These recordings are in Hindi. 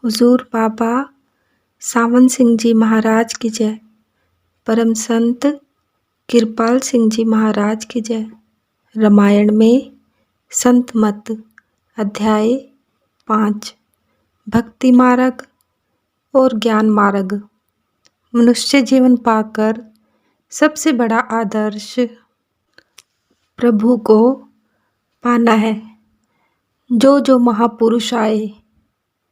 हुजूर बाबा सावन सिंह जी महाराज की जय। परम संत कृपाल सिंह जी महाराज की जय। रामायण में संत मत अध्याय 5 भक्ति मार्ग और ज्ञान मार्ग। मनुष्य जीवन पाकर सबसे बड़ा आदर्श प्रभु को पाना है। जो महापुरुष आए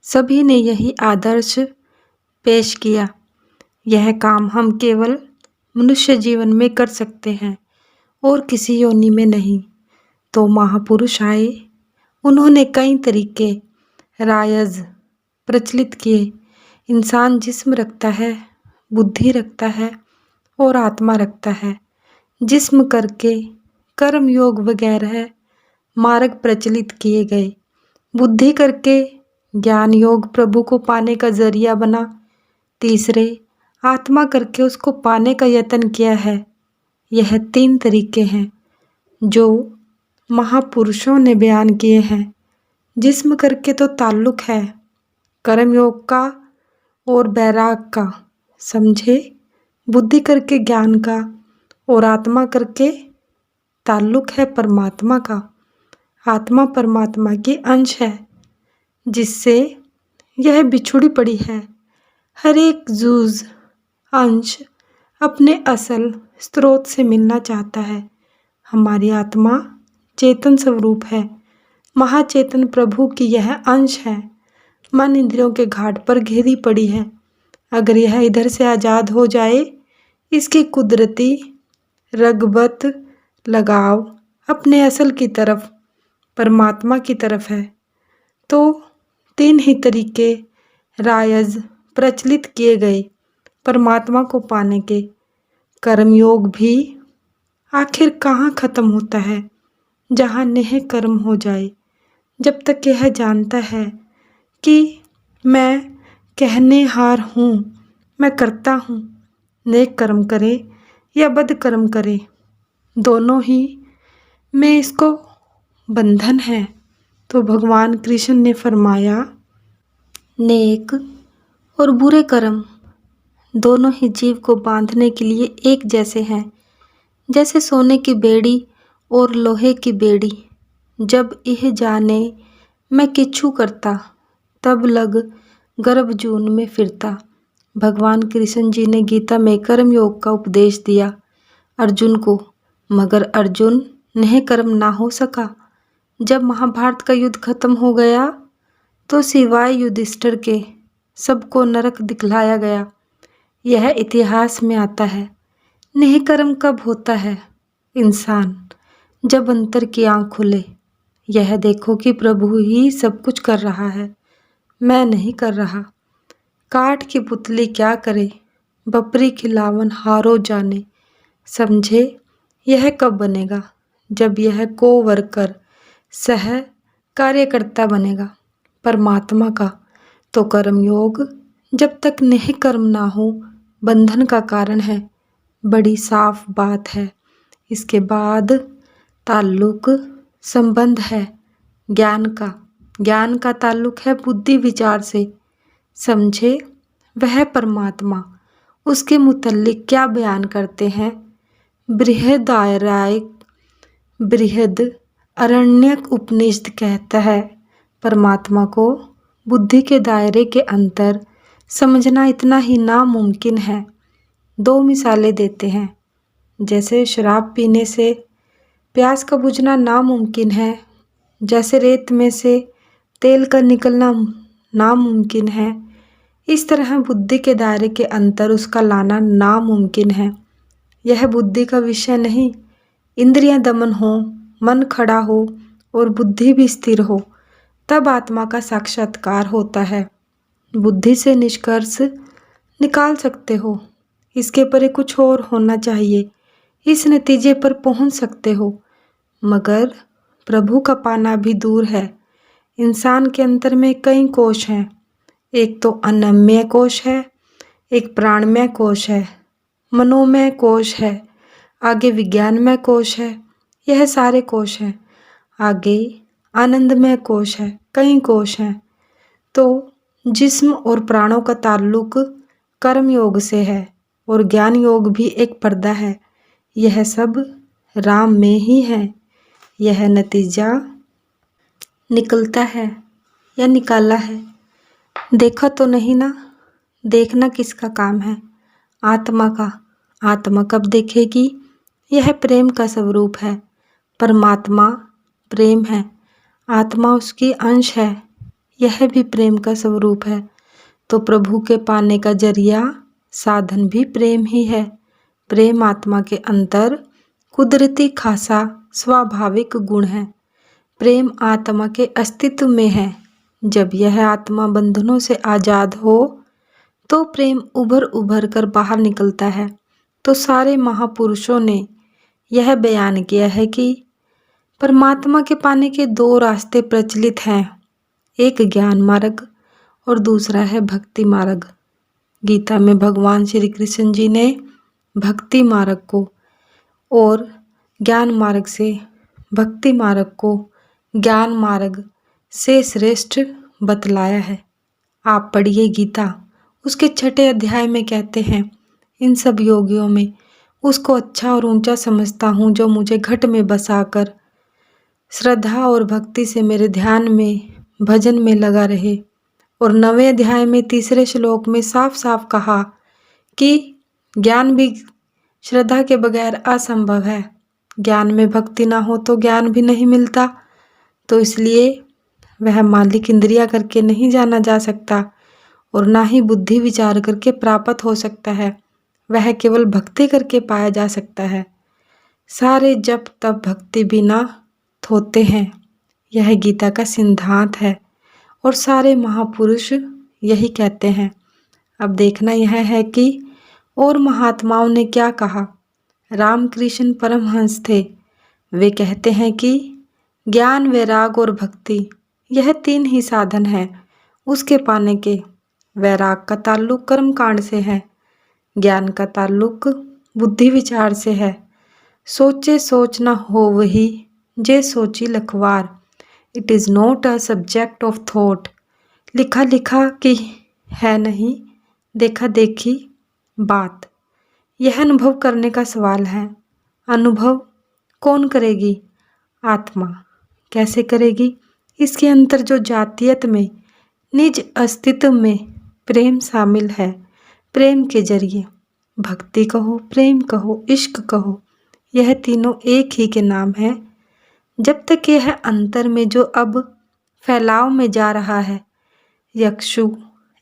सभी ने यही आदर्श पेश किया। यह काम हम केवल मनुष्य जीवन में कर सकते हैं और किसी योनि में नहीं। तो महापुरुष आए, उन्होंने कई तरीके रायज प्रचलित किए। इंसान जिस्म रखता है, बुद्धि रखता है और आत्मा रखता है। जिस्म करके कर्म योग वगैरह मार्ग प्रचलित किए गए। बुद्धि करके ज्ञान योग प्रभु को पाने का जरिया बना। तीसरे आत्मा करके उसको पाने का यत्न किया है। यह 3 तरीके हैं जो महापुरुषों ने बयान किए हैं। जिस्म करके तो ताल्लुक है कर्म योग का और बैराग का, समझे। बुद्धि करके ज्ञान का और आत्मा करके ताल्लुक है परमात्मा का। आत्मा परमात्मा की अंश है, जिससे यह बिछुड़ी पड़ी है। हर एक जूज अंश अपने असल स्रोत से मिलना चाहता है। हमारी आत्मा चेतन स्वरूप है, महाचेतन प्रभु की यह अंश है। मन इंद्रियों के घाट पर घेरी पड़ी है। अगर यह इधर से आज़ाद हो जाए, इसकी कुदरती रगबत लगाव अपने असल की तरफ, परमात्मा की तरफ है। तो 3 ही तरीके रायज प्रचलित किए गए परमात्मा को पाने के। कर्मयोग भी आखिर कहाँ खत्म होता है, जहाँ नेह कर्म हो जाए। जब तक यह जानता है कि मैं कहने हार हूँ, मैं करता हूँ, नेक कर्म करे या बद कर्म करे, दोनों ही में इसको बंधन है। तो भगवान कृष्ण ने फरमाया, नेक और बुरे कर्म दोनों ही जीव को बांधने के लिए एक जैसे हैं। जैसे सोने की बेड़ी और लोहे की बेड़ी। जब यह जाने मैं किच्छू करता, तब लग गर्भ जून में फिरता। भगवान कृष्ण जी ने गीता में कर्म योग का उपदेश दिया अर्जुन को, मगर अर्जुन नेह कर्म ना हो सका। जब महाभारत का युद्ध खत्म हो गया तो सिवाय युधिष्ठिर के सबको नरक दिखलाया गया। यह इतिहास में आता है। नेह कर्म कब होता है इंसान? जब अंतर की आँख खुले। यह देखो कि प्रभु ही सब कुछ कर रहा है, मैं नहीं कर रहा। काठ की पुतली क्या करे, बपरी खिलावन हारो जाने। समझे। यह कब बनेगा? जब यह को वर्कर सह कार्यकर्ता बनेगा परमात्मा का। तो कर्म योग जब तक नेह कर्म ना हो, बंधन का कारण है। बड़ी साफ बात है। इसके बाद ताल्लुक संबंध है ज्ञान का। ज्ञान का ताल्लुक है बुद्धि विचार से, समझे। वह परमात्मा उसके मुतल्लिक क्या बयान करते हैं। बृहद अरण्यक उपनिषद कहता है, परमात्मा को बुद्धि के दायरे के अंतर समझना इतना ही नामुमकिन है। 2 मिसालें देते हैं। जैसे शराब पीने से प्यास का बुझना नामुमकिन है, जैसे रेत में से तेल का निकलना नामुमकिन है, इस तरह बुद्धि के दायरे के अंतर उसका लाना नामुमकिन है। यह बुद्धि का विषय नहीं। इंद्रियां दमन हो, मन खड़ा हो और बुद्धि भी स्थिर हो, तब आत्मा का साक्षात्कार होता है। बुद्धि से निष्कर्ष निकाल सकते हो, इसके परे कुछ और होना चाहिए, इस नतीजे पर पहुंच सकते हो। मगर प्रभु का पाना भी दूर है। इंसान के अंतर में कई कोश हैं। एक तो अन्नमय कोश है, एक प्राणमय कोश है, मनोमय कोश है, आगे विज्ञानमय कोश है। यह सारे कोश हैं। आगे आनंदमय कोश है, कई कोश हैं। तो जिस्म और प्राणों का ताल्लुक कर्म योग से है और ज्ञान योग भी एक पर्दा है। यह सब राम में ही है। यह नतीजा निकलता है या निकाला है, देखा तो नहीं ना। देखना किसका काम है? आत्मा का। आत्मा कब देखेगी? यह प्रेम का स्वरूप है। परमात्मा प्रेम है, आत्मा उसकी अंश है, यह भी प्रेम का स्वरूप है। तो प्रभु के पाने का जरिया साधन भी प्रेम ही है। प्रेम आत्मा के अंतर कुदरती खासा स्वाभाविक गुण है। प्रेम आत्मा के अस्तित्व में है। जब यह आत्मा बंधनों से आज़ाद हो तो प्रेम उभर उभर कर बाहर निकलता है। तो सारे महापुरुषों ने यह बयान किया है कि परमात्मा के पाने के दो रास्ते प्रचलित हैं, एक ज्ञान मार्ग और दूसरा है भक्ति मार्ग। गीता में भगवान श्री कृष्ण जी ने भक्ति मार्ग को और ज्ञान मार्ग से भक्ति मार्ग को ज्ञान मार्ग से श्रेष्ठ बतलाया है। आप पढ़िए गीता, उसके 6 अध्याय में कहते हैं, इन सब योगियों में उसको अच्छा और ऊंचा समझता हूँ जो मुझे घट में बसाकर श्रद्धा और भक्ति से मेरे ध्यान में भजन में लगा रहे। और 9वें अध्याय में 3 श्लोक में साफ साफ कहा कि ज्ञान भी श्रद्धा के बगैर असंभव है। ज्ञान में भक्ति ना हो तो ज्ञान भी नहीं मिलता। तो इसलिए वह मालिक इंद्रिया करके नहीं जाना जा सकता और ना ही बुद्धि विचार करके प्राप्त हो सकता है। वह केवल भक्ति करके पाया जा सकता है। सारे जप तप भक्ति बिना होते हैं। यह गीता का सिद्धांत है और सारे महापुरुष यही कहते हैं। अब देखना यह है कि और महात्माओं ने क्या कहा। रामकृष्ण परमहंस थे, वे कहते हैं कि ज्ञान वैराग और भक्ति यह 3 ही साधन है उसके पाने के। वैराग का ताल्लुक कर्म कांड से है, ज्ञान का ताल्लुक बुद्धि विचार से है। सोचे सोच न हो वही जे सोची लखवार। It is not a subject of thought. लिखा लिखा की है नहीं, देखा देखी बात। यह अनुभव करने का सवाल है। अनुभव कौन करेगी? आत्मा। कैसे करेगी? इसके अंतर जो जातीयत में निज अस्तित्व में प्रेम शामिल है। प्रेम के जरिए भक्ति कहो, प्रेम कहो, इश्क कहो, यह तीनों एक ही के नाम है। जब तक यह अंतर में जो अब फैलाव में जा रहा है यक्षु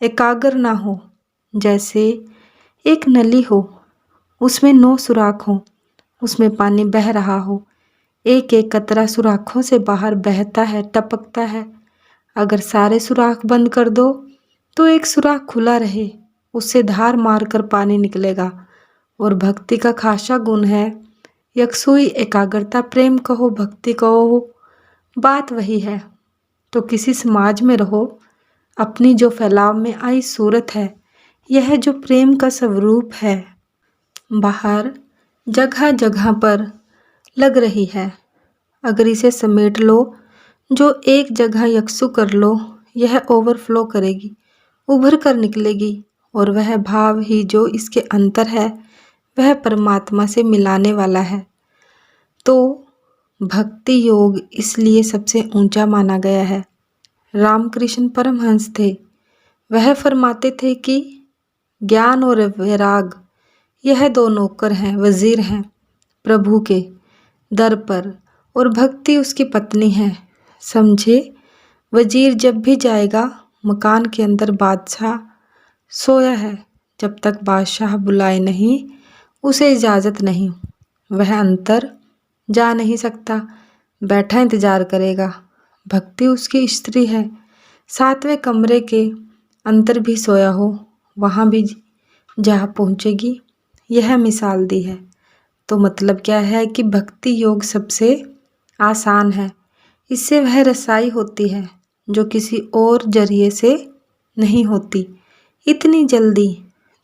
एकाग्र ना हो, जैसे एक नली हो उसमें 9 सुराख हो, उसमें पानी बह रहा हो, एक एक कतरा सुराखों से बाहर बहता है, टपकता है। अगर सारे सुराख बंद कर दो तो एक सुराख खुला रहे, उससे धार मारकर पानी निकलेगा। और भक्ति का खासा गुण है यकसुई एकाग्रता। प्रेम कहो भक्ति कहो, बात वही है। तो किसी समाज में रहो, अपनी जो फैलाव में आई सूरत है, यह जो प्रेम का स्वरूप है बाहर जगह जगह पर लग रही है। अगर इसे समेट लो, जो एक जगह यकसु कर लो, यह ओवरफ्लो करेगी, उभर कर निकलेगी। और वह भाव ही जो इसके अंतर है वह परमात्मा से मिलाने वाला है। तो भक्ति योग इसलिए सबसे ऊंचा माना गया है। रामकृष्ण परमहंस थे, वह फरमाते थे कि ज्ञान और वैराग यह 2 नौकर हैं, वजीर हैं प्रभु के दर पर, और भक्ति उसकी पत्नी है। समझे, वजीर जब भी जाएगा मकान के अंदर बादशाह सोया है, जब तक बादशाह बुलाए नहीं उसे इजाज़त नहीं, वह अंतर जा नहीं सकता, बैठा इंतजार करेगा। भक्ति उसकी स्त्री है, 7वें कमरे के अंतर भी सोया हो वहाँ भी जा पहुँचेगी। यह मिसाल दी है। तो मतलब क्या है कि भक्ति योग सबसे आसान है, इससे वह रसाई होती है जो किसी और जरिए से नहीं होती इतनी जल्दी।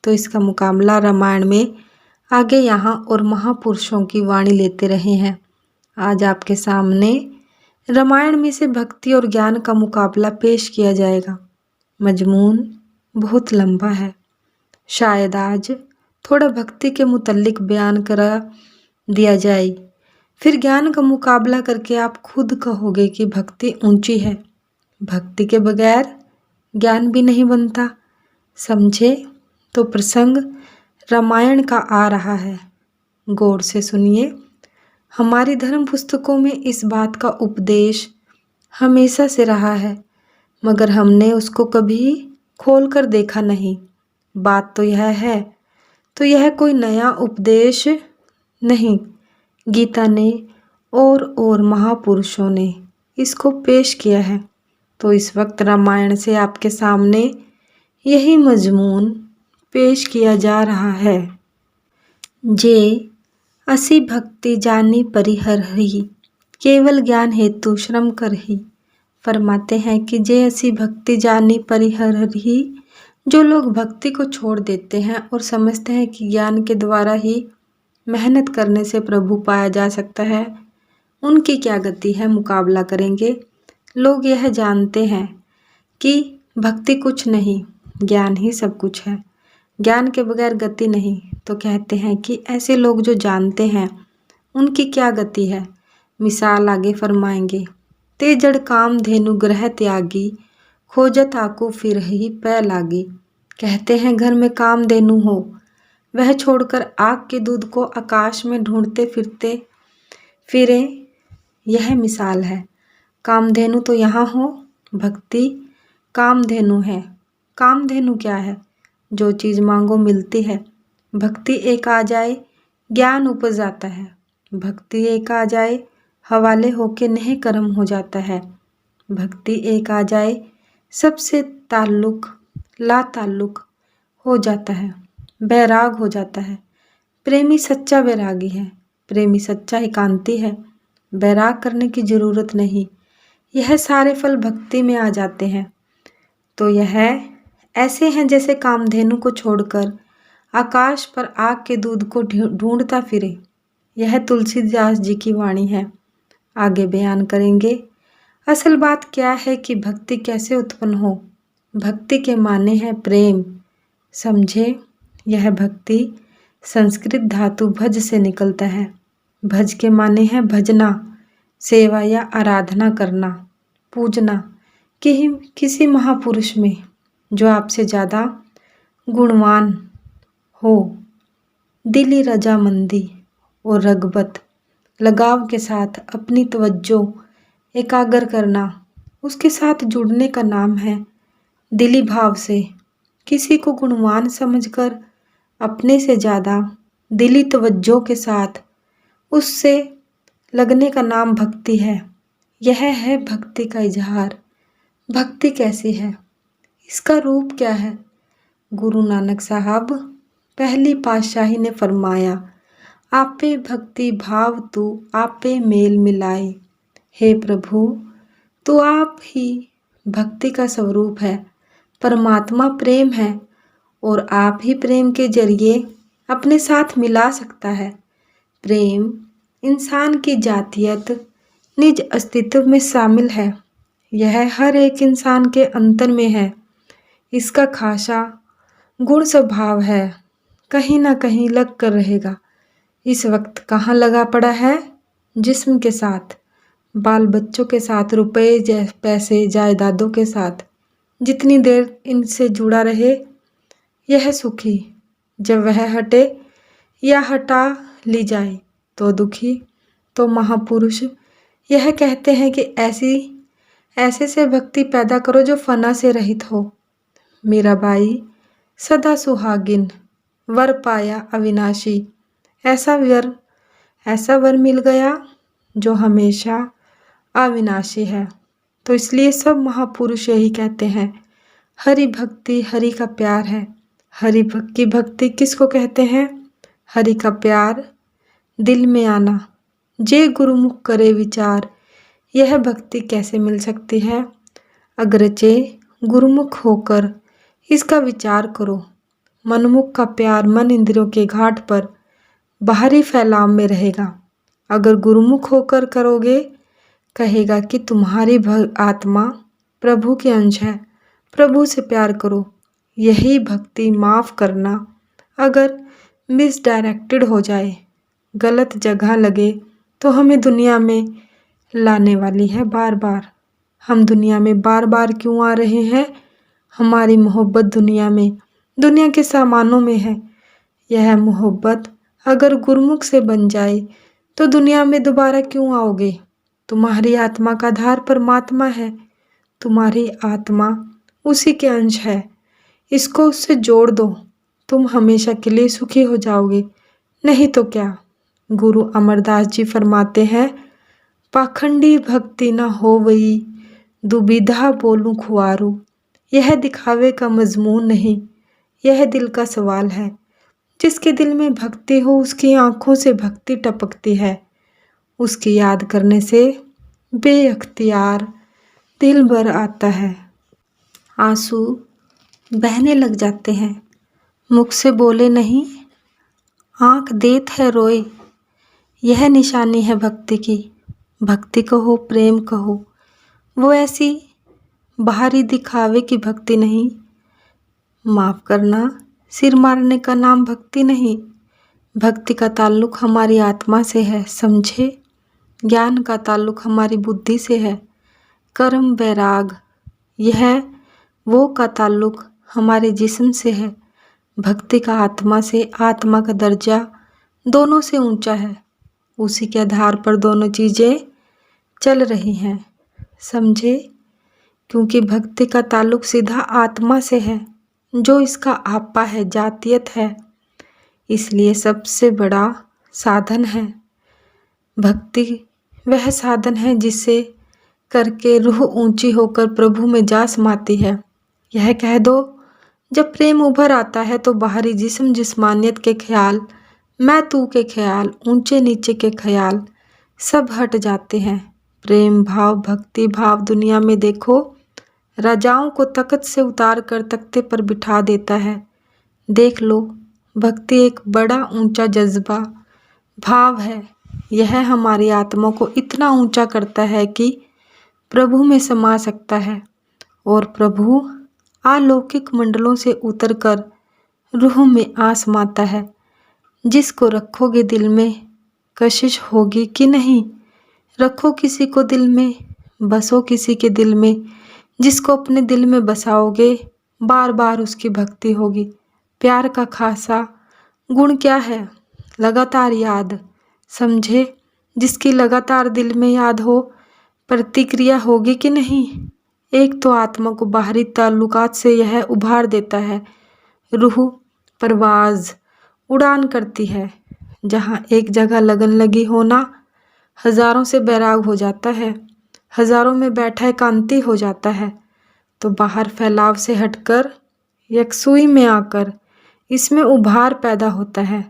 तो इसका मुकाबला रामायण में आगे यहाँ और महापुरुषों की वाणी लेते रहे हैं। आज आपके सामने रामायण में से भक्ति और ज्ञान का मुकाबला पेश किया जाएगा। मजमून बहुत लंबा है। शायद आज थोड़ा भक्ति के मुतल्लिक बयान करा दिया जाए, फिर ज्ञान का मुकाबला करके आप खुद कहोगे कि भक्ति ऊंची है। भक्ति के बगैर ज्ञान भी नहीं बनता। समझे तो प्रसंग रामायण का आ रहा है, गौर से सुनिए। हमारी धर्म पुस्तकों में इस बात का उपदेश हमेशा से रहा है, मगर हमने उसको कभी खोल कर देखा नहीं। बात तो यह है, तो यह कोई नया उपदेश नहीं। गीता ने और महापुरुषों ने इसको पेश किया है। तो इस वक्त रामायण से आपके सामने यही मजमून पेश किया जा रहा है। जे असी भक्ति जानी परिहर ही, केवल ज्ञान हेतु श्रम कर ही। फरमाते हैं कि जे असी भक्ति जानी परिहर ही, जो लोग भक्ति को छोड़ देते हैं और समझते हैं कि ज्ञान के द्वारा ही मेहनत करने से प्रभु पाया जा सकता है, उनकी क्या गति है, मुकाबला करेंगे। लोग यह जानते हैं कि भक्ति कुछ नहीं, ज्ञान ही सब कुछ है, ज्ञान के बगैर गति नहीं। तो कहते हैं कि ऐसे लोग जो जानते हैं उनकी क्या गति है। मिसाल आगे फरमाएंगे, ते जड़ काम धेनु ग्रह त्यागी, खोजत आकू फिर ही पै लागी। कहते हैं घर में काम धेनु हो, वह छोड़कर आग के दूध को आकाश में ढूंढते फिरे। यह मिसाल है। कामधेनु तो यहाँ हो, भक्ति कामधेनु है। कामधेनु क्या है? जो चीज़ मांगो मिलती है। भक्ति एक आ जाए ज्ञान उपज जाता है। भक्ति एक आ जाए हवाले होके नेह कर्म हो जाता है। भक्ति एक आ जाए सबसे ताल्लुक ला ताल्लुक हो जाता है, बैराग हो जाता है। प्रेमी सच्चा बैरागी है, प्रेमी सच्चा एकांती है, बैराग करने की ज़रूरत नहीं। यह सारे फल भक्ति में आ जाते हैं। तो यह ऐसे हैं जैसे कामधेनु को छोड़कर आकाश पर आग के दूध को ढूंढता फिरे। यह तुलसीदास जी की वाणी है। आगे बयान करेंगे। असल बात क्या है कि भक्ति कैसे उत्पन्न हो। भक्ति के माने हैं प्रेम। समझे, यह भक्ति संस्कृत धातु भज से निकलता है। भज के माने हैं भजना, सेवा या आराधना करना, पूजना। कि किसी महापुरुष में जो आपसे ज़्यादा गुणवान हो, दिली रजामंदी और रगबत लगाव के साथ अपनी तवज्जो एकाग्र करना, उसके साथ जुड़ने का नाम है दिली भाव से। किसी को गुणवान समझकर अपने से ज़्यादा दिली तवज्जो के साथ उससे लगने का नाम भक्ति है। यह है भक्ति का इजहार। भक्ति कैसी है, इसका रूप क्या है? गुरु नानक साहब पहली पातशाही ने फरमाया, आपे भक्ति भाव तू आपे मेल मिलाए। हे प्रभु, तू आप ही भक्ति का स्वरूप है। परमात्मा प्रेम है और आप ही प्रेम के जरिए अपने साथ मिला सकता है। प्रेम इंसान की जातियत निज अस्तित्व में शामिल है। यह हर एक इंसान के अंतर में है। इसका खासा गुण स्वभाव है, कहीं ना कहीं लग कर रहेगा। इस वक्त कहाँ लगा पड़ा है? जिस्म के साथ, बाल बच्चों के साथ, रुपए पैसे जायदादों के साथ। जितनी देर इनसे जुड़ा रहे यह सुखी, जब वह हटे या हटा ली जाए तो दुखी। तो महापुरुष यह कहते हैं कि ऐसे से भक्ति पैदा करो जो फना से रहित हो। मेरा भाई सदा सुहागिन वर पाया अविनाशी। ऐसा वर मिल गया जो हमेशा अविनाशी है। तो इसलिए सब महापुरुष यही कहते हैं, हरि भक्ति हरि का प्यार है। हरि की भक्ति किसको कहते हैं? हरि का प्यार दिल में आना। जे गुरुमुख करे विचार, यह भक्ति कैसे मिल सकती है? अगरचे गुरुमुख होकर इसका विचार करो। मनमुख का प्यार मन इंद्रियों के घाट पर बाहरी फैलाव में रहेगा। अगर गुरुमुख होकर करोगे, कहेगा कि तुम्हारी आत्मा प्रभु के अंश है, प्रभु से प्यार करो। यही भक्ति। माफ़ करना अगर मिसडायरेक्टेड हो जाए, गलत जगह लगे, तो हमें दुनिया में लाने वाली है बार बार। हम दुनिया में बार बार क्यों आ रहे हैं? हमारी मोहब्बत दुनिया में, दुनिया के सामानों में है। यह मोहब्बत अगर गुरमुख से बन जाए तो दुनिया में दोबारा क्यों आओगे? तुम्हारी आत्मा का आधार परमात्मा है। तुम्हारी आत्मा उसी के अंश है। इसको उससे जोड़ दो, तुम हमेशा के लिए सुखी हो जाओगे। नहीं तो क्या? गुरु अमरदास जी फरमाते हैं, पाखंडी भक्ति न होवई, दुविधा बोलूं खुआरू। यह दिखावे का मजमून नहीं, यह दिल का सवाल है। जिसके दिल में भक्ति हो उसकी आंखों से भक्ति टपकती है। उसकी याद करने से बेअख्तियार दिल भर आता है। आंसू बहने लग जाते हैं। मुख से बोले नहीं, आंख देत है रोए। यह निशानी है भक्ति की। भक्ति कहो, प्रेम कहो, वो ऐसी बाहरी दिखावे की भक्ति नहीं। माफ़ करना सिर मारने का नाम भक्ति नहीं। भक्ति का ताल्लुक हमारी आत्मा से है, समझे? ज्ञान का ताल्लुक हमारी बुद्धि से है। कर्म वैराग यह वो का ताल्लुक हमारे जिस्म से है। भक्ति का आत्मा से, आत्मा का दर्जा दोनों से ऊंचा है। उसी के आधार पर दोनों चीज़ें चल रही हैं, समझे? क्योंकि भक्ति का ताल्लुक सीधा आत्मा से है, जो इसका आपा है, जातियत है। इसलिए सबसे बड़ा साधन है भक्ति। वह साधन है जिससे करके रूह ऊंची होकर प्रभु में जा समाती है। यह कह दो, जब प्रेम उभर आता है तो बाहरी जिस्म, जिस्मानियत के ख्याल, मैं तू के ख्याल, ऊंचे नीचे के ख्याल सब हट जाते हैं। प्रेम भाव, भक्ति भाव दुनिया में देखो राजाओं को तख्त से उतार कर तख्ते पर बिठा देता है। देख लो, भक्ति एक बड़ा ऊंचा जज्बा भाव है। यह हमारी आत्मा को इतना ऊंचा करता है कि प्रभु में समा सकता है और प्रभु अलौकिक मंडलों से उतरकर रूह में आ समाता है। जिसको रखोगे दिल में, कशिश होगी कि नहीं? रखो किसी को दिल में, बसो किसी के दिल में। जिसको अपने दिल में बसाओगे, बार बार उसकी भक्ति होगी। प्यार का खासा गुण क्या है? लगातार याद, समझे? जिसकी लगातार दिल में याद हो, प्रतिक्रिया होगी कि नहीं? एक तो आत्मा को बाहरी ताल्लुकात से यह उभार देता है। रूह परवाज, उड़ान करती है। जहाँ एक जगह लगन लगी होना, हजारों से बैराग हो जाता है। हजारों में बैठा एकांती हो जाता है। तो बाहर फैलाव से हटकर यकसुई में आकर इसमें उभार पैदा होता है।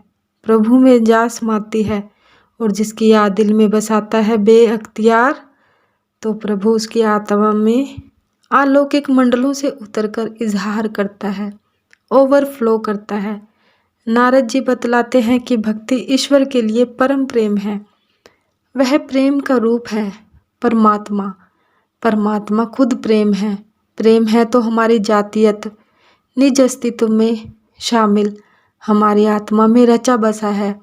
प्रभु में जा समाती है और जिसकी याद दिल में बसाता है बेअख्तियार, तो प्रभु उसकी आत्मा में अलौकिक मंडलों से उतरकर इजहार करता है, ओवरफ्लो करता है। नारद जी बतलाते हैं कि भक्ति ईश्वर के लिए परम प्रेम है। वह प्रेम का रूप है परमात्मा। परमात्मा खुद प्रेम है। प्रेम है तो हमारी जातियत निज अस्तित्व में शामिल हमारी आत्मा में रचा बसा है।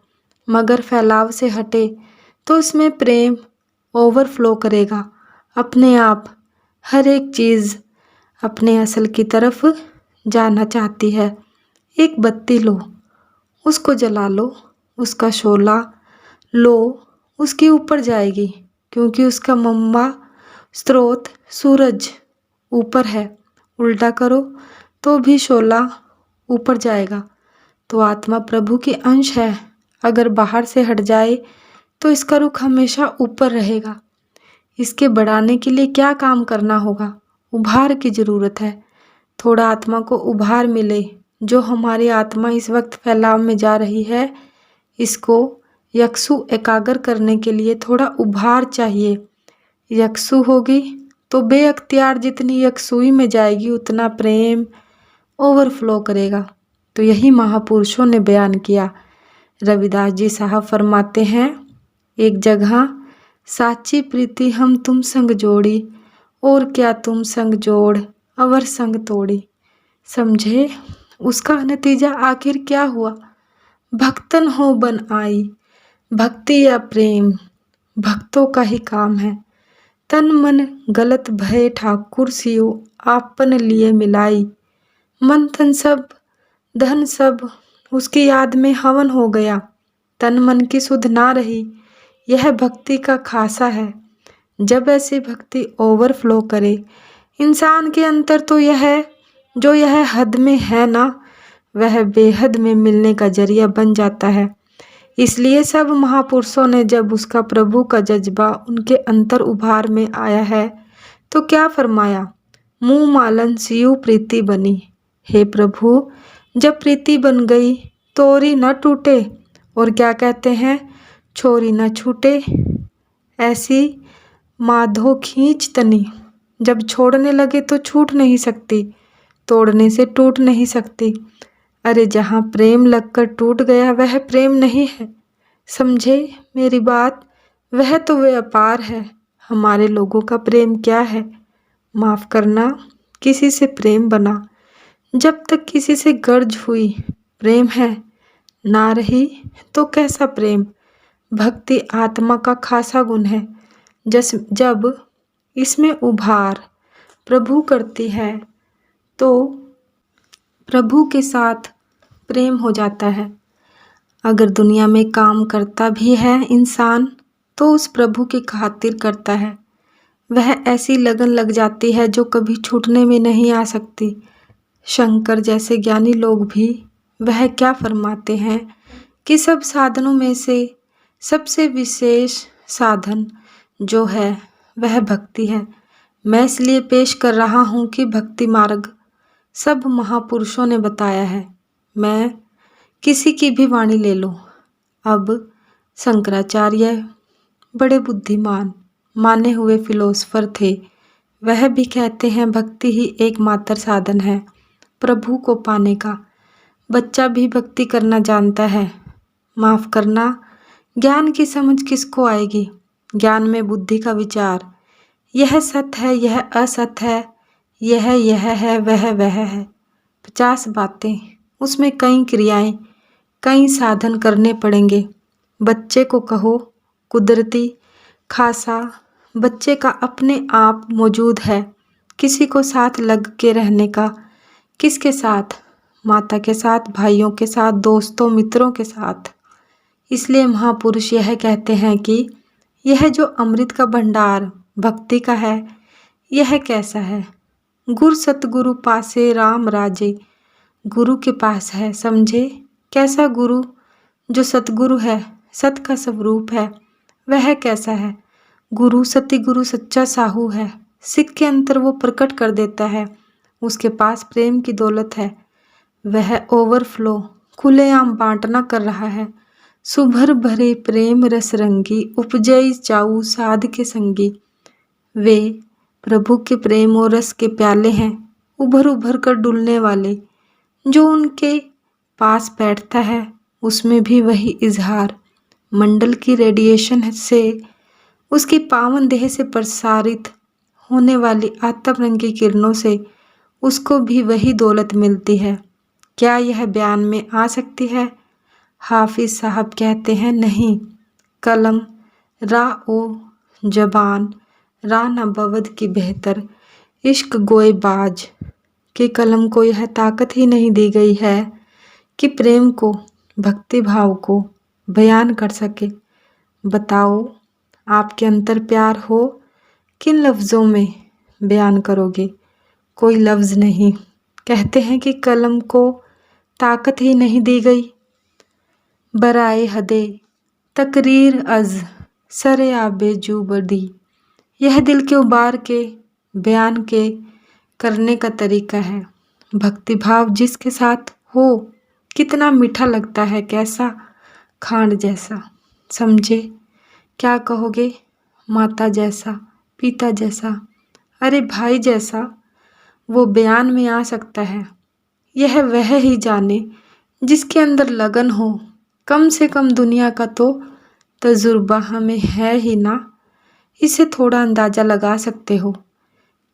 मगर फैलाव से हटे तो उसमें प्रेम ओवरफ्लो करेगा। अपने आप हर एक चीज़ अपने असल की तरफ जाना चाहती है। एक बत्ती लो, उसको जला लो, उसका शोला लो, उसके ऊपर जाएगी, क्योंकि उसका मम्मा स्रोत सूरज ऊपर है। उल्टा करो तो भी शोला ऊपर जाएगा। तो आत्मा प्रभु की अंश है। अगर बाहर से हट जाए तो इसका रुख हमेशा ऊपर रहेगा। इसके बढ़ाने के लिए क्या काम करना होगा? उभार की ज़रूरत है। थोड़ा आत्मा को उभार मिले। जो हमारी आत्मा इस वक्त फैलाव में जा रही है, इसको यकसु एकाग्र करने के लिए थोड़ा उभार चाहिए। यकसु होगी तो बेअख्तियार जितनी यकसुई में जाएगी उतना प्रेम ओवरफ्लो करेगा। तो यही महापुरुषों ने बयान किया। रविदास जी साहब फरमाते हैं, एक जगह साची प्रीति हम तुम संग जोड़ी, और क्या तुम संग जोड़ अवर संग तोड़ी। समझे उसका नतीजा आखिर क्या हुआ? भक्तन हो बन आई। भक्ति या प्रेम भक्तों का ही काम है। तन मन गलत भय ठाकुर सियो आपन लिए मिलाई। मन तन सब धन सब उसकी याद में हवन हो गया। तन मन की सुध ना रही, यह भक्ति का खासा है। जब ऐसी भक्ति ओवरफ्लो करे इंसान के अंतर, तो यह हद में है ना, वह बेहद में मिलने का जरिया बन जाता है। इसलिए सब महापुरुषों ने जब उसका प्रभु का जज्बा उनके अंतर उभार में आया है तो क्या फरमाया? मुँह मालन सियु प्रीति बनी। हे प्रभु, जब प्रीति बन गई तोरी न टूटे। और क्या कहते हैं? छोरी न छूटे। ऐसी माधो खींच तनी। जब छोड़ने लगे तो छूट नहीं सकती, तोड़ने से टूट नहीं सकती। अरे जहाँ प्रेम लगकर टूट गया वह प्रेम नहीं है। समझे मेरी बात? वह तो व्यापार है। हमारे लोगों का प्रेम क्या है? माफ़ करना, किसी से प्रेम बना। जब तक किसी से गर्ज हुई प्रेम है, ना रही तो कैसा प्रेम? भक्ति आत्मा का खासा गुण है। जब इसमें उभार प्रभु करती है तो प्रभु के साथ प्रेम हो जाता है। अगर दुनिया में काम करता भी है इंसान तो उस प्रभु की खातिर करता है। वह ऐसी लगन लग जाती है जो कभी छूटने में नहीं आ सकती। शंकर जैसे ज्ञानी लोग भी वह क्या फरमाते हैं कि सब साधनों में से सबसे विशेष साधन जो है वह भक्ति है। मैं इसलिए पेश कर रहा हूँ कि भक्ति मार्ग सब महापुरुषों ने बताया है। मैं किसी की भी वाणी ले लो। अब शंकराचार्य बड़े बुद्धिमान माने हुए फिलोसफर थे। वह भी कहते हैं भक्ति ही एकमात्र साधन है प्रभु को पाने का। बच्चा भी भक्ति करना जानता है। माफ़ करना, ज्ञान की समझ किसको आएगी? ज्ञान में बुद्धि का विचार, यह सत्य है, यह असत्य है, यह है, वह है। 50 बातें, उसमें कई क्रियाएं, कई साधन करने पड़ेंगे। बच्चे को कहो कुदरती खासा बच्चे का अपने आप मौजूद है। किसी को साथ लग के रहने का। किसके साथ? माता के साथ, भाइयों के साथ, दोस्तों मित्रों के साथ। इसलिए महापुरुष यह कहते हैं कि यह जो अमृत का भंडार भक्ति का है, यह कैसा है? गुरु सतगुरु पासे राम राजे। गुरु के पास है। समझे कैसा गुरु? जो सतगुरु है, सत का स्वरूप है, वह कैसा है? गुरु सत्य गुरु सच्चा साहू है। सिख के अंतर वो प्रकट कर देता है। उसके पास प्रेम की दौलत है। वह ओवरफ्लो खुलेआम बांटना कर रहा है। सुभर भरे प्रेम रस रंगी उपजई चाऊ साध के संगी। वे प्रभु के प्रेम और रस के प्याले हैं, उभर उभर कर डुलने वाले। जो उनके पास बैठता है उसमें भी वही इजहार। मंडल की रेडिएशन से उसकी पावन देह से प्रसारित होने वाली आत्म रंग की किरणों से उसको भी वही दौलत मिलती है। क्या यह बयान में आ सकती है? हाफिज साहब कहते हैं नहीं। कलम रा ओ जबान रा न बवद की बेहतर इश्क गोए बाज के कलम को यह ताकत ही नहीं दी गई है कि प्रेम को, भक्ति भाव को बयान कर सके। बताओ आपके अंतर प्यार हो, किन लफ्ज़ों में बयान करोगे? कोई लफ्ज़ नहीं। कहते हैं कि कलम को ताकत ही नहीं दी गई। बराए हदे तकरीर अज सरे आबे जुबदी। यह दिल के उबार के बयान के करने का तरीका है। भक्ति भाव जिसके साथ हो कितना मीठा लगता है, कैसा खांड जैसा। समझे क्या कहोगे? माता जैसा, पिता जैसा, अरे भाई जैसा वो बयान में आ सकता है। यह वह ही जाने जिसके अंदर लगन हो। कम से कम दुनिया का तो तजुर्बा हमें है ही ना। इसे थोड़ा अंदाज़ा लगा सकते हो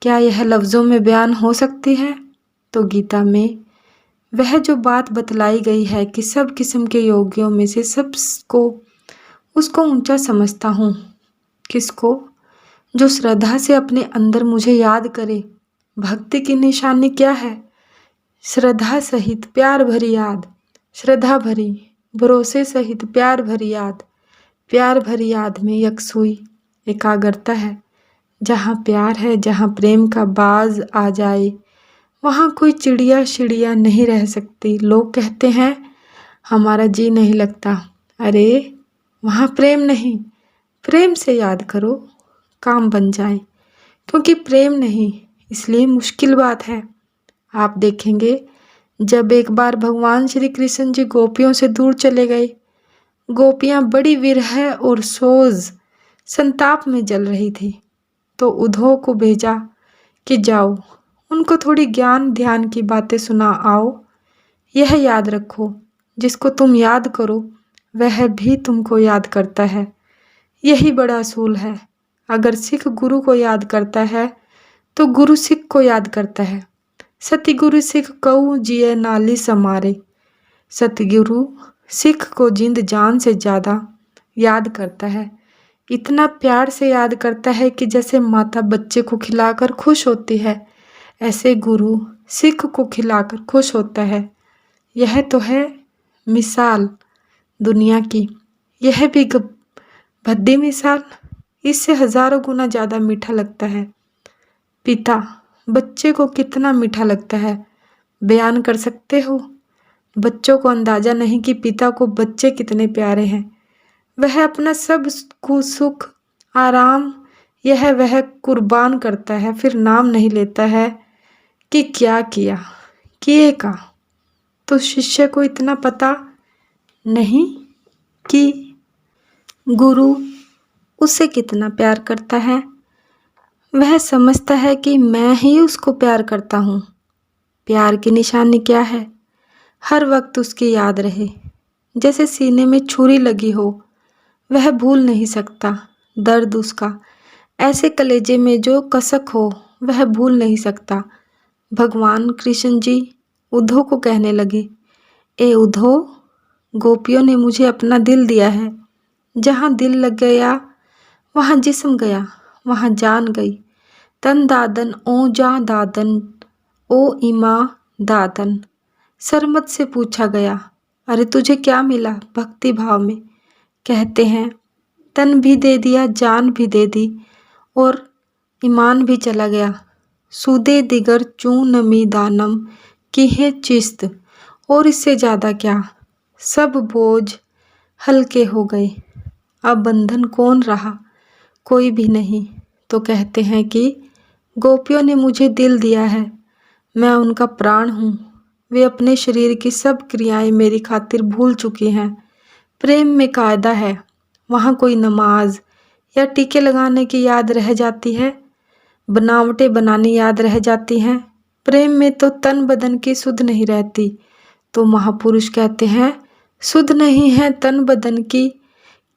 क्या यह लफ्ज़ों में बयान हो सकती है? तो गीता में वह जो बात बतलाई गई है कि सब किस्म के योगियों में से सबको उसको ऊंचा समझता हूँ। किसको? जो श्रद्धा से अपने अंदर मुझे याद करे। भक्ति की निशानी क्या है? श्रद्धा सहित प्यार भरी याद, श्रद्धा भरी भरोसे सहित प्यार भरी याद। प्यार भरी याद में यकसुई एकाग्रता है। जहाँ प्यार है, जहाँ प्रेम का बाज आ जाए, वहाँ कोई चिड़िया चिड़िया नहीं रह सकती। लोग कहते हैं हमारा जी नहीं लगता। अरे वहाँ प्रेम नहीं, प्रेम से याद करो, काम बन जाए। क्योंकि प्रेम नहीं, इसलिए मुश्किल बात है। आप देखेंगे जब एक बार भगवान श्री कृष्ण जी गोपियों से दूर चले गए, गोपियाँ बड़ी विरह और सोज संताप में जल रही थी, तो उद्धव को भेजा कि जाओ उनको थोड़ी ज्ञान ध्यान की बातें सुना आओ। यह याद रखो, जिसको तुम याद करो वह भी तुमको याद करता है। यही बड़ा असूल है। अगर सिख गुरु को याद करता है तो गुरु सिख को याद करता है। सतगुरु सिख कऊ जिए नाली समारे। सतगुरु सिख को जिंद जान से ज़्यादा याद करता है। इतना प्यार से याद करता है कि जैसे माता बच्चे को खिलाकर खुश होती है, ऐसे गुरु सिख को खिलाकर खुश होता है। यह तो है मिसाल दुनिया की। यह भी भद्दी मिसाल, इससे हजारों गुना ज़्यादा मीठा लगता है। पिता बच्चे को कितना मीठा लगता है, बयान कर सकते हो? बच्चों को अंदाज़ा नहीं कि पिता को बच्चे कितने प्यारे हैं। वह अपना सब सुख आराम यह वह कुर्बान करता है, फिर नाम नहीं लेता है कि क्या किया, किए का। तो शिष्य को इतना पता नहीं कि गुरु उसे कितना प्यार करता है। वह समझता है कि मैं ही उसको प्यार करता हूँ। प्यार की निशानी क्या है? हर वक्त उसकी याद रहे। जैसे सीने में छुरी लगी हो, वह भूल नहीं सकता दर्द उसका। ऐसे कलेजे में जो कसक हो वह भूल नहीं सकता। भगवान कृष्ण जी उद्धव को कहने लगे, ए उद्धव, गोपियों ने मुझे अपना दिल दिया है। जहाँ दिल लग गया वहाँ जिस्म गया, वहाँ जान गई। तन दादन ओ जा दादन ओ इमा दादन। सरमत से पूछा गया, अरे तुझे क्या मिला भक्ति भाव में? कहते हैं तन भी दे दिया, जान भी दे दी और ईमान भी चला गया। सूदे दिगर चू नमी दानम की है चिस्त। और इससे ज़्यादा क्या? सब बोझ हल्के हो गए। अब बंधन कौन रहा? कोई भी नहीं। तो कहते हैं कि गोपियों ने मुझे दिल दिया है, मैं उनका प्राण हूँ। वे अपने शरीर की सब क्रियाएं मेरी खातिर भूल चुकी हैं। प्रेम में कायदा है, वहाँ कोई नमाज या टीके लगाने की याद रह जाती है, बनावटें बनानी याद रह जाती हैं। प्रेम में तो तन बदन की सुध नहीं रहती। तो महापुरुष कहते हैं सुध नहीं है तन बदन की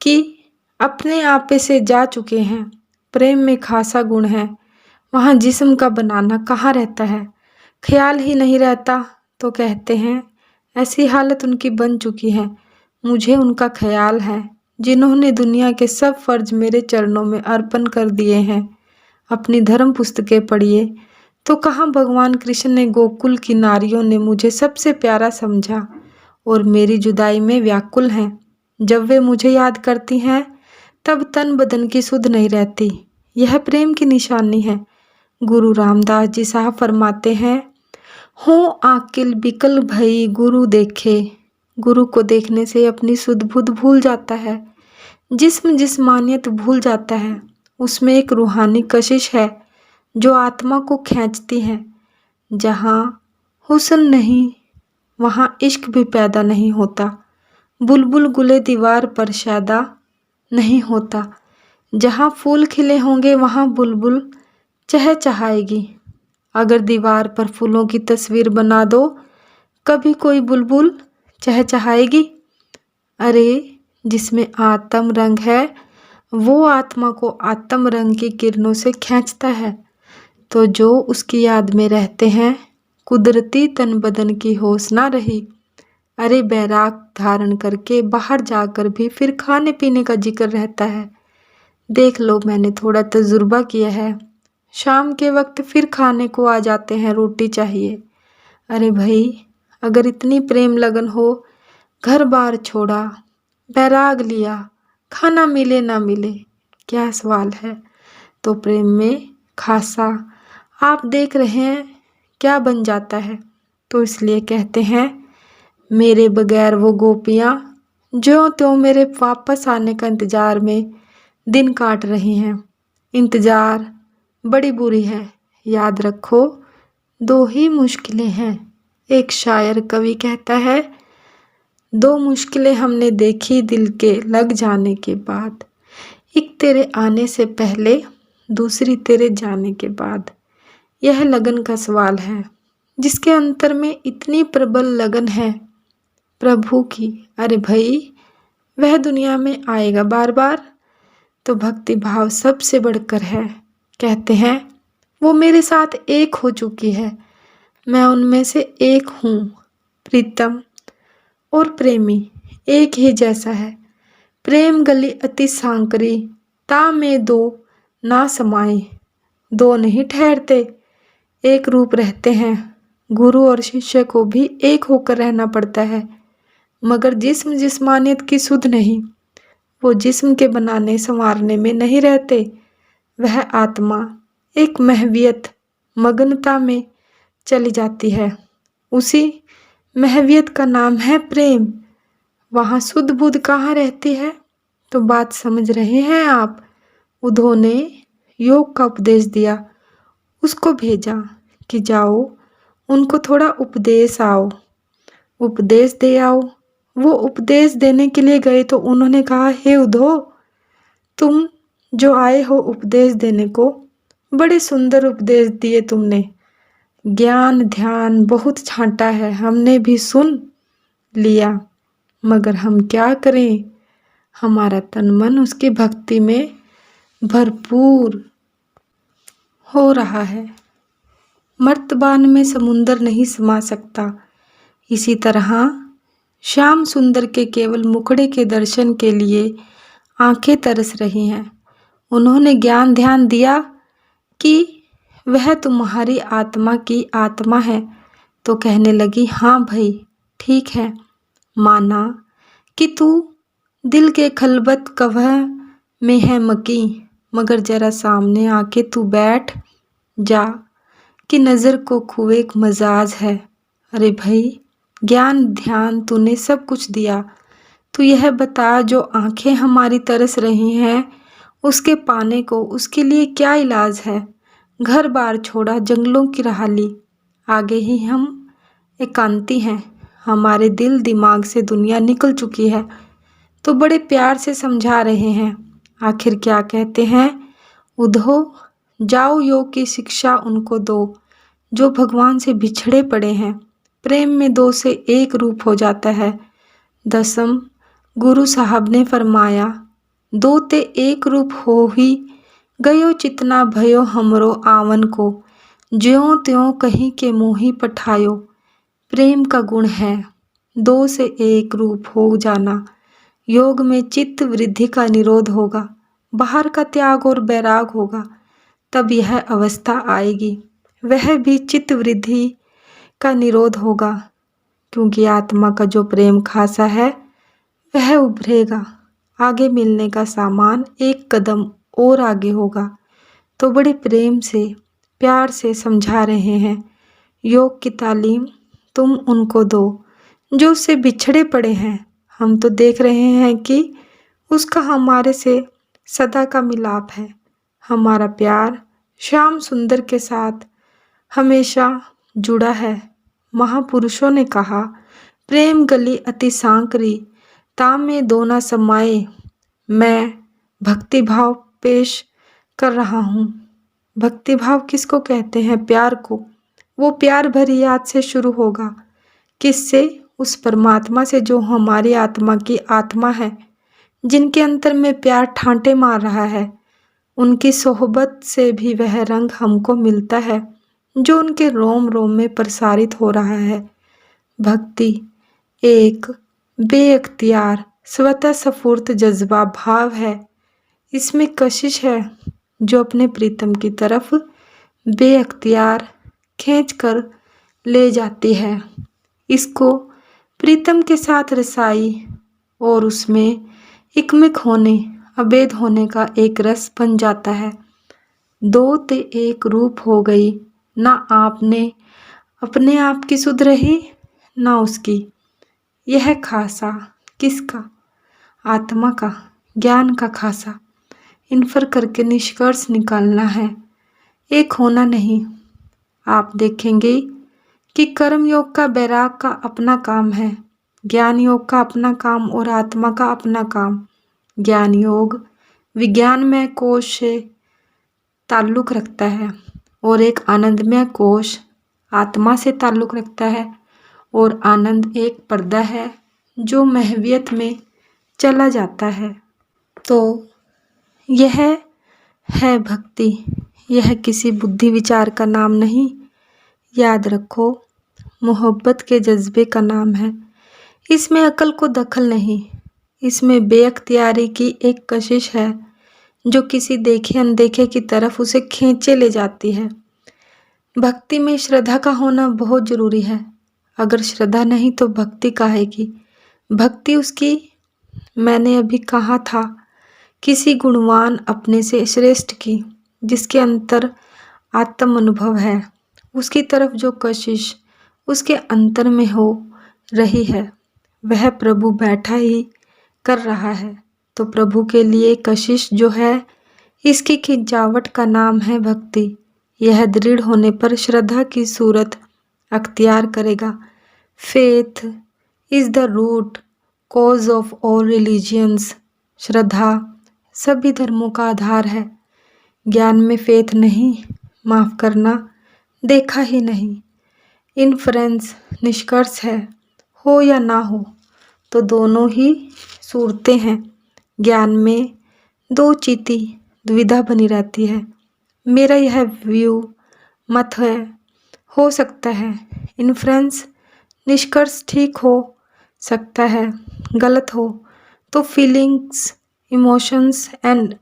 कि अपने आपे से जा चुके हैं। प्रेम में खासा गुण है, वहाँ जिस्म का बनाना कहाँ रहता है, ख्याल ही नहीं रहता। तो कहते हैं ऐसी हालत उनकी बन चुकी है, मुझे उनका ख्याल है, जिन्होंने दुनिया के सब फर्ज मेरे चरणों में अर्पण कर दिए हैं। अपनी धर्म पुस्तकें पढ़िए तो कहाँ भगवान कृष्ण ने गोकुल की नारियों ने मुझे सबसे प्यारा समझा और मेरी जुदाई में व्याकुल हैं। जब वे मुझे याद करती हैं तब तन बदन की सुध नहीं रहती। यह प्रेम की निशानी है। गुरु रामदास जी साहब फरमाते हैं, हो आकिल बिकल भई गुरु देखे। गुरु को देखने से अपनी सुध बुध भूल जाता है, जिस्म जिस्मानियत भूल जाता है। उसमें एक रूहानी कशिश है जो आत्मा को खींचती है। जहाँ हुस्न नहीं वहाँ इश्क भी पैदा नहीं होता। बुलबुल गुले दीवार पर शादा नहीं होता। जहाँ फूल खिले होंगे वहाँ बुलबुल चहचहाएगी। अगर दीवार पर फूलों की तस्वीर बना दो, कभी कोई बुलबुल चहचहाएगी? अरे जिसमें आत्म रंग है वो आत्मा को आत्म रंग की किरणों से खींचता है। तो जो उसकी याद में रहते हैं, कुदरती तन बदन की होश ना रही। अरे बैराग धारण करके बाहर जाकर भी फिर खाने पीने का जिक्र रहता है। देख लो, मैंने थोड़ा तजुर्बा किया है। शाम के वक्त फिर खाने को आ जाते हैं, रोटी चाहिए। अरे भाई, अगर इतनी प्रेम लगन हो, घर बार छोड़ा, बैराग लिया, खाना मिले ना मिले, क्या सवाल है। तो प्रेम में खासा आप देख रहे हैं क्या बन जाता है। तो इसलिए कहते हैं, मेरे बगैर वो गोपियाँ ज्यों त्यों मेरे वापस आने का इंतज़ार में दिन काट रही हैं। इंतज़ार बड़ी बुरी है, याद रखो, दो ही मुश्किलें हैं। एक शायर कवि कहता है, दो मुश्किलें हमने देखी दिल के लग जाने के बाद, एक तेरे आने से पहले, दूसरी तेरे जाने के बाद। यह लगन का सवाल है, जिसके अंतर में इतनी प्रबल लगन है प्रभु की। अरे भाई, वह दुनिया में आएगा बार बार। तो भक्ति भाव सबसे बढ़कर है। कहते हैं, वो मेरे साथ एक हो चुकी है, मैं उनमें से एक हूँ। प्रीतम और प्रेमी एक ही जैसा है। प्रेम गली अति सांकरी, ता में दो ना समाए। दो नहीं ठहरते, एक रूप रहते हैं। गुरु और शिष्य को भी एक होकर रहना पड़ता है, मगर जिस्म जिस्मानियत की सुध नहीं। वो जिस्म के बनाने संवारने में नहीं रहते। वह आत्मा एक महवियत मग्नता में चली जाती है। उसी महवियत का नाम है प्रेम। वहाँ सुध बुध कहाँ रहती है। तो बात समझ रहे हैं आप। उद्धव ने योग का उपदेश दिया, उसको भेजा कि जाओ उनको थोड़ा उपदेश आओ, उपदेश दे आओ। वो उपदेश देने के लिए गए तो उन्होंने कहा, हे उद्धव, तुम जो आए हो उपदेश देने को, बड़े सुंदर उपदेश दिए तुमने। ज्ञान ध्यान बहुत छांटा है, हमने भी सुन लिया, मगर हम क्या करें। हमारा तन मन उसकी भक्ति में भरपूर हो रहा है। मर्तबान में समुंदर नहीं समा सकता। इसी तरह श्याम सुंदर के केवल मुखड़े के दर्शन के लिए आंखें तरस रही हैं। उन्होंने ज्ञान ध्यान दिया कि वह तुम्हारी आत्मा की आत्मा है, तो कहने लगी, हाँ भाई ठीक है, माना कि तू दिल के खलबत कवह में है मकी, मगर जरा सामने आके तू बैठ जा कि नज़र को खुए एक मजाज है। अरे भाई, ज्ञान ध्यान तूने सब कुछ दिया, तू यह बता, जो आंखें हमारी तरस रही हैं उसके पाने को, उसके लिए क्या इलाज है। घर बार छोड़ा, जंगलों की राह ली, आगे ही हम एकांती हैं। हमारे दिल दिमाग से दुनिया निकल चुकी है, तो बड़े प्यार से समझा रहे हैं। आखिर क्या कहते हैं, उद्धव जाओ, योग की शिक्षा उनको दो जो भगवान से बिछड़े पड़े हैं। प्रेम में दो से एक रूप हो जाता है। दसम गुरु साहब ने फरमाया, दो ते एक रूप हो ही गयो, चितना भयो हमरो आवन को, ज्यों त्यों कहीं के मोही पठायो। प्रेम का गुण है दो से एक रूप हो जाना। योग में चित्त वृद्धि का निरोध होगा, बाहर का त्याग और बैराग होगा, तब यह अवस्था आएगी। वह भी चित्त वृद्धि का निरोध होगा, क्योंकि आत्मा का जो प्रेम खासा है वह उभरेगा। आगे मिलने का सामान एक कदम और आगे होगा। तो बड़े प्रेम से प्यार से समझा रहे हैं, योग की तालीम तुम उनको दो जो उससे बिछड़े पड़े हैं। हम तो देख रहे हैं कि उसका हमारे से सदा का मिलाप है। हमारा प्यार श्याम सुंदर के साथ हमेशा जुड़ा है। महापुरुषों ने कहा, प्रेम गली अति सांकरी, ताम में दो ना समाए। मैं भक्ति भाव पेश कर रहा हूँ। भक्ति भाव किसको कहते हैं? प्यार को। वो प्यार भरी याद से शुरू होगा। किससे? उस परमात्मा से जो हमारी आत्मा की आत्मा है, जिनके अंतर में प्यार ठांटे मार रहा है। उनकी सोहबत से भी वह रंग हमको मिलता है जो उनके रोम रोम में प्रसारित हो रहा है। भक्ति एक बेअख्तियार स्वतः स्फूर्त जज्बा भाव है। इसमें कशिश है जो अपने प्रीतम की तरफ बेअख्तियार खींच कर ले जाती है। इसको प्रीतम के साथ रसाई और उसमें इकमिक होने अभेद होने का एक रस बन जाता है। दो ते एक रूप हो गई, ना आपने अपने आप की सुध रही ना उसकी। यह खासा किसका? आत्मा का, ज्ञान का खासा। इन्फर करके निष्कर्ष निकालना है, एक होना नहीं। आप देखेंगे कि कर्म योग का बैराग का अपना काम है, ज्ञान योग का अपना काम और आत्मा का अपना काम। ज्ञान योग विज्ञानमय कोश से ताल्लुक रखता है और एक आनंदमय कोश आत्मा से ताल्लुक रखता है, और आनंद एक पर्दा है जो महवियत में चला जाता है। तो यह है भक्ति, यह किसी बुद्धि विचार का नाम नहीं। याद रखो, मोहब्बत के जज्बे का नाम है। इसमें अकल को दखल नहीं, इसमें बेअख्तियारी की एक कशिश है जो किसी देखे अनदेखे की तरफ उसे खींचे ले जाती है। भक्ति में श्रद्धा का होना बहुत जरूरी है। अगर श्रद्धा नहीं तो भक्ति काहेगी? भक्ति उसकी, मैंने अभी कहा था, किसी गुणवान अपने से श्रेष्ठ की, जिसके अंतर आत्म अनुभव है, उसकी तरफ जो कशिश उसके अंतर में हो रही है, वह प्रभु बैठा ही कर रहा है। तो प्रभु के लिए कशिश जो है, इसकी खिंचावट का नाम है भक्ति। यह दृढ़ होने पर श्रद्धा की सूरत अख्तियार करेगा। Faith is the root cause of all religions. श्रद्धा सभी धर्मों का आधार है। ज्ञान में फेथ नहीं, माफ करना, देखा ही नहीं। इन्फ्रेंस निष्कर्ष है, हो या ना हो तो दोनों ही सूरतें हैं। ज्ञान में दो चीती दुविधा बनी रहती है। मेरा यह व्यू मत है, हो सकता है इन्फ्रेंस निष्कर्ष ठीक हो सकता है, गलत हो तो feelings, emotions and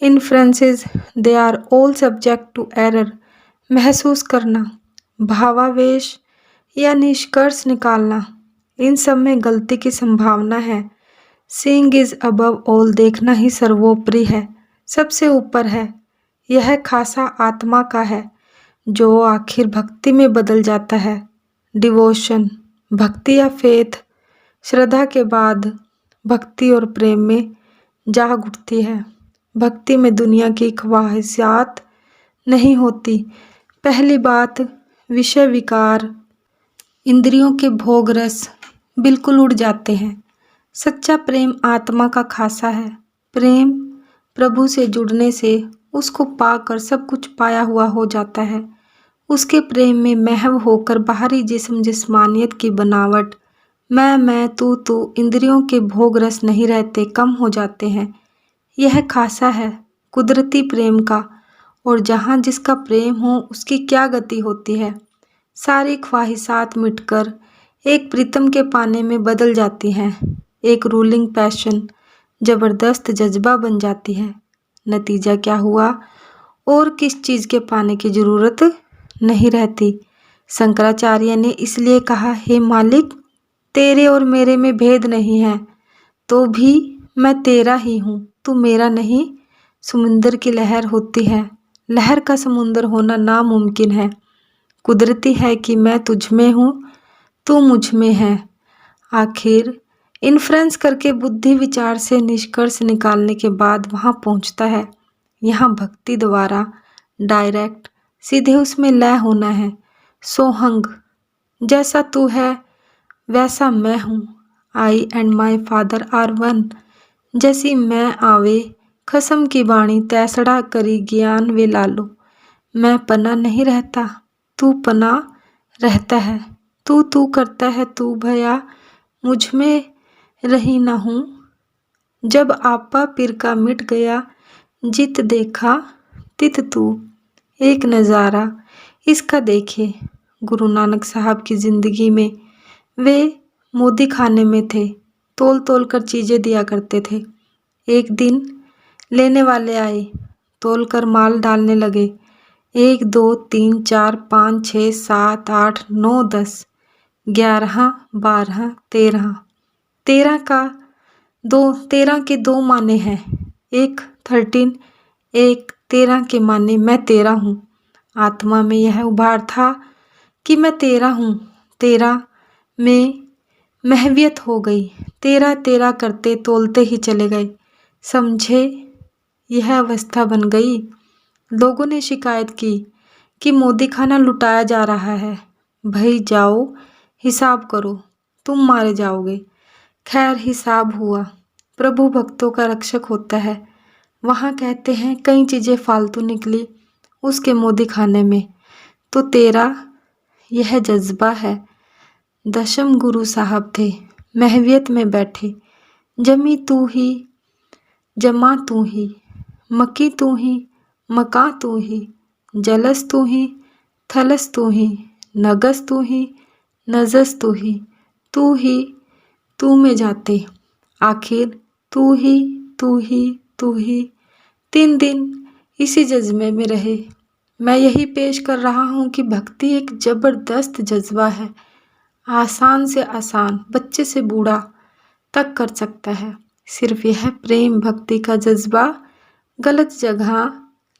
inferences they are all subject to error. महसूस करना, भावावेश या निष्कर्ष निकालना, इन सब में गलती की संभावना है। सीइंग इज अबव ऑल, देखना ही सर्वोपरि है, सबसे ऊपर है। यह खासा आत्मा का है जो आखिर भक्ति में बदल जाता है। डिवोशन, भक्ति या फेथ, श्रद्धा के बाद भक्ति और प्रेम में जाग उठती है। भक्ति में दुनिया की ख्वाहिशात नहीं होती। पहली बात, विषय विकार, इंद्रियों के भोग रस बिल्कुल उड़ जाते हैं। सच्चा प्रेम आत्मा का खासा है। प्रेम प्रभु से जुड़ने से उसको पाकर सब कुछ पाया हुआ हो जाता है। उसके प्रेम में महव होकर बाहरी जिस्म जिस्मानियत की बनावट, मैं तू इंद्रियों के भोग रस नहीं रहते, कम हो जाते हैं। यह खासा है कुदरती प्रेम का। और जहाँ जिसका प्रेम हो उसकी क्या गति होती है। सारी ख्वाहिशात मिटकर एक प्रीतम के पाने में बदल जाती हैं। एक रूलिंग पैशन जबरदस्त जज्बा बन जाती है। नतीजा क्या हुआ? और किस चीज़ के पाने की जरूरत नहीं रहती। शंकराचार्य ने इसलिए कहा, हे मालिक, तेरे और मेरे में भेद नहीं है, तो भी मैं तेरा ही हूँ, तू मेरा नहीं। समुंदर की लहर होती है, लहर का समुंदर होना नामुमकिन है। कुदरती है कि मैं तुझ में हूँ, तू मुझ में है। आखिर इन्फ्रेंस करके बुद्धि विचार से निष्कर्ष निकालने के बाद वहाँ पहुँचता है। यहाँ भक्ति द्वारा डायरेक्ट सीधे उसमें लय होना है। सोहंग, जैसा तू है वैसा मैं हूँ। I and my father are one. जैसी मैं आवे खसम की बाणी, तैसड़ा करी ज्ञान वे लालो। मैं पना नहीं रहता, तू पना रहता है। तू करता है, तू भया मुझ में रही न हूँ। जब आपा पिर का मिट गया, जित देखा तित तू, एक नज़ारा इसका देखे। गुरु नानक साहब की ज़िंदगी में वे मोदी खाने में थे, तोल तोल कर चीज़ें दिया करते थे। एक दिन लेने वाले आए, तोल कर माल डालने लगे। 1 2 3 4 5 6 7 8 9 10 11 12 13 13 का 13 के 2 माने हैं, एक 13, एक 13 के माने मैं तेरा हूँ। आत्मा में यह उभार था कि मैं तेरा हूँ। 13 में महवियत हो गई। 13 13 करते तोलते ही चले गए। समझे, यह अवस्था बन गई। लोगों ने शिकायत की कि मोदी खाना लुटाया जा रहा है। भाई जाओ हिसाब करो, तुम मारे जाओगे। खैर हिसाब हुआ। प्रभु भक्तों का रक्षक होता है। वहाँ कहते हैं कई चीज़ें फालतू निकली उसके मोदी खाने में, तो तेरा यह जज्बा है। दशम गुरु साहब थे, महवियत में बैठे। जमी तू ही, जमा तू ही, मकी तू ही, मका तू ही, जलस तू ही, थलस तू ही, नगस तू ही, नजस तू ही तू में जाते। आखिर तू ही तू ही तू ही। 3 दिन इसी जज्बे में रहे। मैं यही पेश कर रहा हूँ कि भक्ति एक ज़बरदस्त जज्बा है। आसान से आसान, बच्चे से बूढ़ा तक कर सकता है। सिर्फ यह प्रेम भक्ति का जज्बा गलत जगह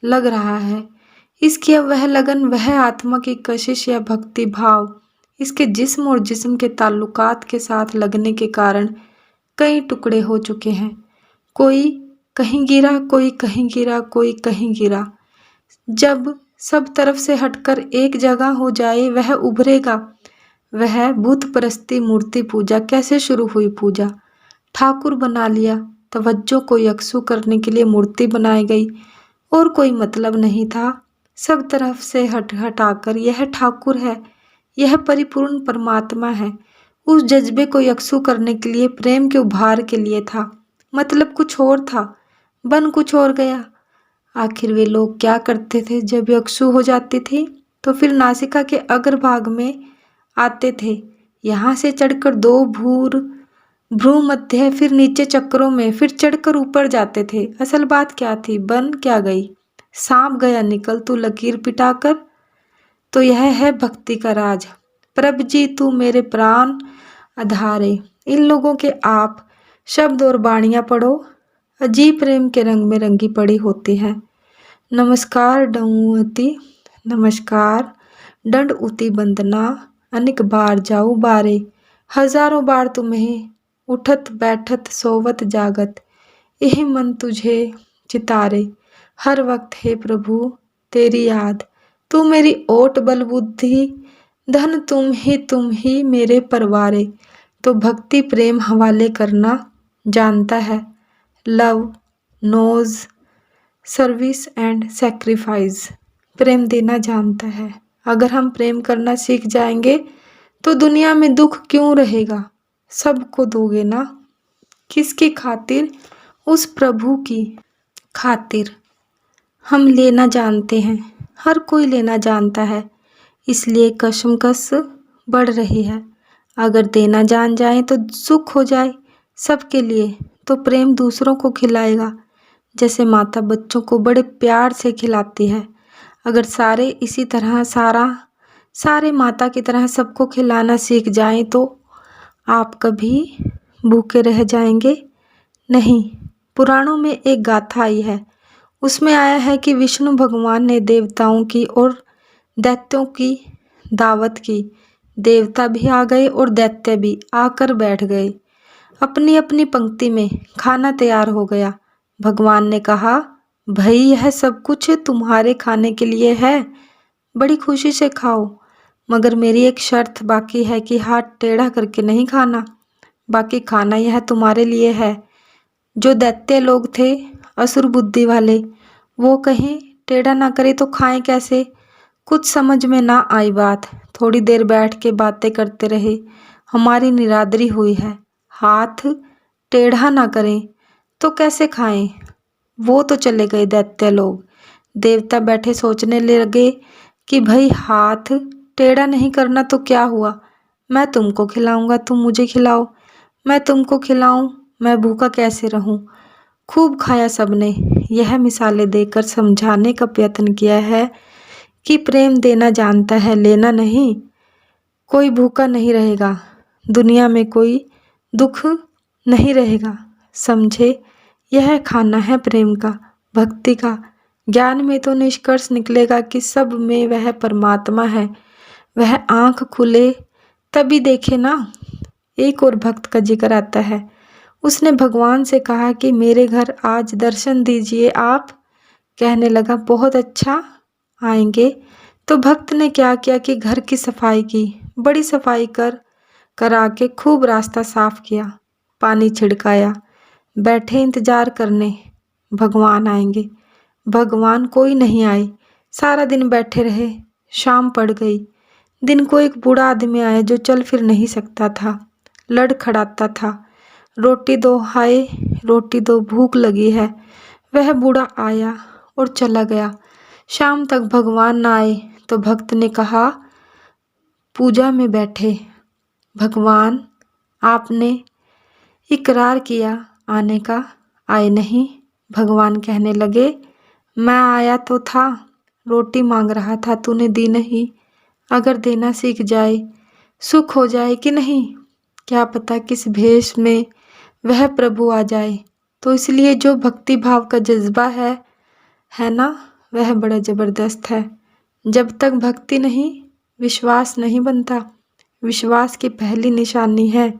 लग रहा है। इसकी अब वह लगन, वह आत्मा की कशिश या भक्ति भाव इसके जिस्म और जिस्म के ताल्लुकात के साथ लगने के कारण कई टुकड़े हो चुके हैं। कोई कहीं गिरा, कोई कहीं गिरा, कोई कहीं गिरा। जब सब तरफ से हटकर एक जगह हो जाए वह उभरेगा। वह बुत परस्ती मूर्ति पूजा कैसे शुरू हुई पूजा? ठाकुर बना लिया, तवज्जो को यकसू करने के लिए मूर्ति बनाई गई और कोई मतलब नहीं था। सब तरफ से हटाकर यह ठाकुर है, यह परिपूर्ण परमात्मा है। उस जज्बे को यकसू करने के लिए, प्रेम के उभार के लिए था। मतलब कुछ और था, बन कुछ और गया। आखिर वे लोग क्या करते थे? जब यकसू हो जाती थी तो फिर नासिका के अग्रभाग में आते थे। यहाँ से चढ़कर 2 भ्रू मध्य, फिर नीचे चक्रों में, फिर चढ़कर ऊपर जाते थे। असल बात क्या थी? बन क्या गई? सांप गया निकल तू लकीर पिटाकर। तो यह है भक्ति का राज। प्रभ जी तू मेरे प्राण आधारे। इन लोगों के आप शब्द और बाणियाँ पढ़ो, अजीब प्रेम के रंग में रंगी पड़ी होती हैं। नमस्कार डऊअति, नमस्कार दंड उति वंदना, अनेक बार जाऊ बारे। हजारों बार तुम्हें उठत बैठत सोवत जागत, यही मन तुझे चितारे। हर वक्त हे प्रभु तेरी याद, तू मेरी ओट बल बुद्धि, धन तुम ही मेरे परवारे। तो भक्ति प्रेम हवाले करना जानता है। Love knows service and sacrifice. प्रेम देना जानता है। अगर हम प्रेम करना सीख जाएंगे तो दुनिया में दुख क्यों रहेगा? सबको दोगे ना। किसकी खातिर? उस प्रभु की खातिर। हम लेना जानते हैं, हर कोई लेना जानता है, इसलिए कशमकश बढ़ रही है। अगर देना जान जाए तो सुख हो जाए सबके लिए, तो प्रेम दूसरों को खिलाएगा जैसे माता बच्चों को बड़े प्यार से खिलाती है। अगर सारे इसी तरह सारे माता की तरह सबको खिलाना सीख जाएं तो आप कभी भूखे रह जाएंगे नहीं। पुराणों में एक गाथा आई है, उसमें आया है कि विष्णु भगवान ने देवताओं की और दैत्यों की दावत की। देवता भी आ गए और दैत्य भी आकर बैठ गए। अपनी अपनी पंक्ति में खाना तैयार हो गया। भगवान ने कहा, भाई यह सब कुछ तुम्हारे खाने के लिए है, बड़ी खुशी से खाओ, मगर मेरी एक शर्त बाकी है कि हाथ टेढ़ा करके नहीं खाना। बाकी खाना यह तुम्हारे लिए है। जो दैत्य लोग थे, असुर बुद्धि वाले, वो कहीं टेढ़ा ना करे तो खाएं कैसे? कुछ समझ में ना आई बात। थोड़ी देर बैठ के बातें करते रहे। हमारी निरादरी हुई है, हाथ टेढ़ा ना करें तो कैसे खाएं? वो तो चले गए दैत्य लोग। देवता बैठे सोचने लगे कि भाई हाथ टेढ़ा नहीं करना तो क्या हुआ, मैं तुमको खिलाऊंगा, तुम मुझे खिलाओ, मैं तुमको खिलाऊं, मैं भूखा कैसे रहूं। खूब खाया सबने। यह मिसालें देकर समझाने का प्रयत्न किया है कि प्रेम देना जानता है, लेना नहीं। कोई भूखा नहीं रहेगा, दुनिया में कोई दुख नहीं रहेगा। समझे, यह खाना है प्रेम का, भक्ति का। ज्ञान में तो निष्कर्ष निकलेगा कि सब में वह परमात्मा है। वह आंख खुले तभी देखे ना। एक और भक्त का जिक्र आता है। उसने भगवान से कहा कि मेरे घर आज दर्शन दीजिए आप। कहने लगा बहुत अच्छा, आएंगे। तो भक्त ने क्या किया कि घर की सफाई की, बड़ी सफाई करा के खूब रास्ता साफ किया, पानी छिड़काया, बैठे इंतजार करने भगवान आएंगे। भगवान कोई नहीं आए, सारा दिन बैठे रहे। शाम पड़ गई। दिन को एक बूढ़ा आदमी आया जो चल फिर नहीं सकता था, लड़खड़ाता था। रोटी दो, हाय रोटी दो, भूख लगी है। वह बूढ़ा आया और चला गया। शाम तक भगवान ना आए तो भक्त ने कहा, पूजा में बैठे भगवान, आपने इकरार किया आने का, आए नहीं। भगवान कहने लगे, मैं आया तो था, रोटी मांग रहा था, तूने दी नहीं। अगर देना सीख जाए, सुख हो जाए कि नहीं, क्या पता किस भेष में वह प्रभु आ जाए। तो इसलिए जो भक्ति भाव का जज्बा है ना, वह बड़ा जबरदस्त है। जब तक भक्ति नहीं, विश्वास नहीं बनता। विश्वास की पहली निशानी है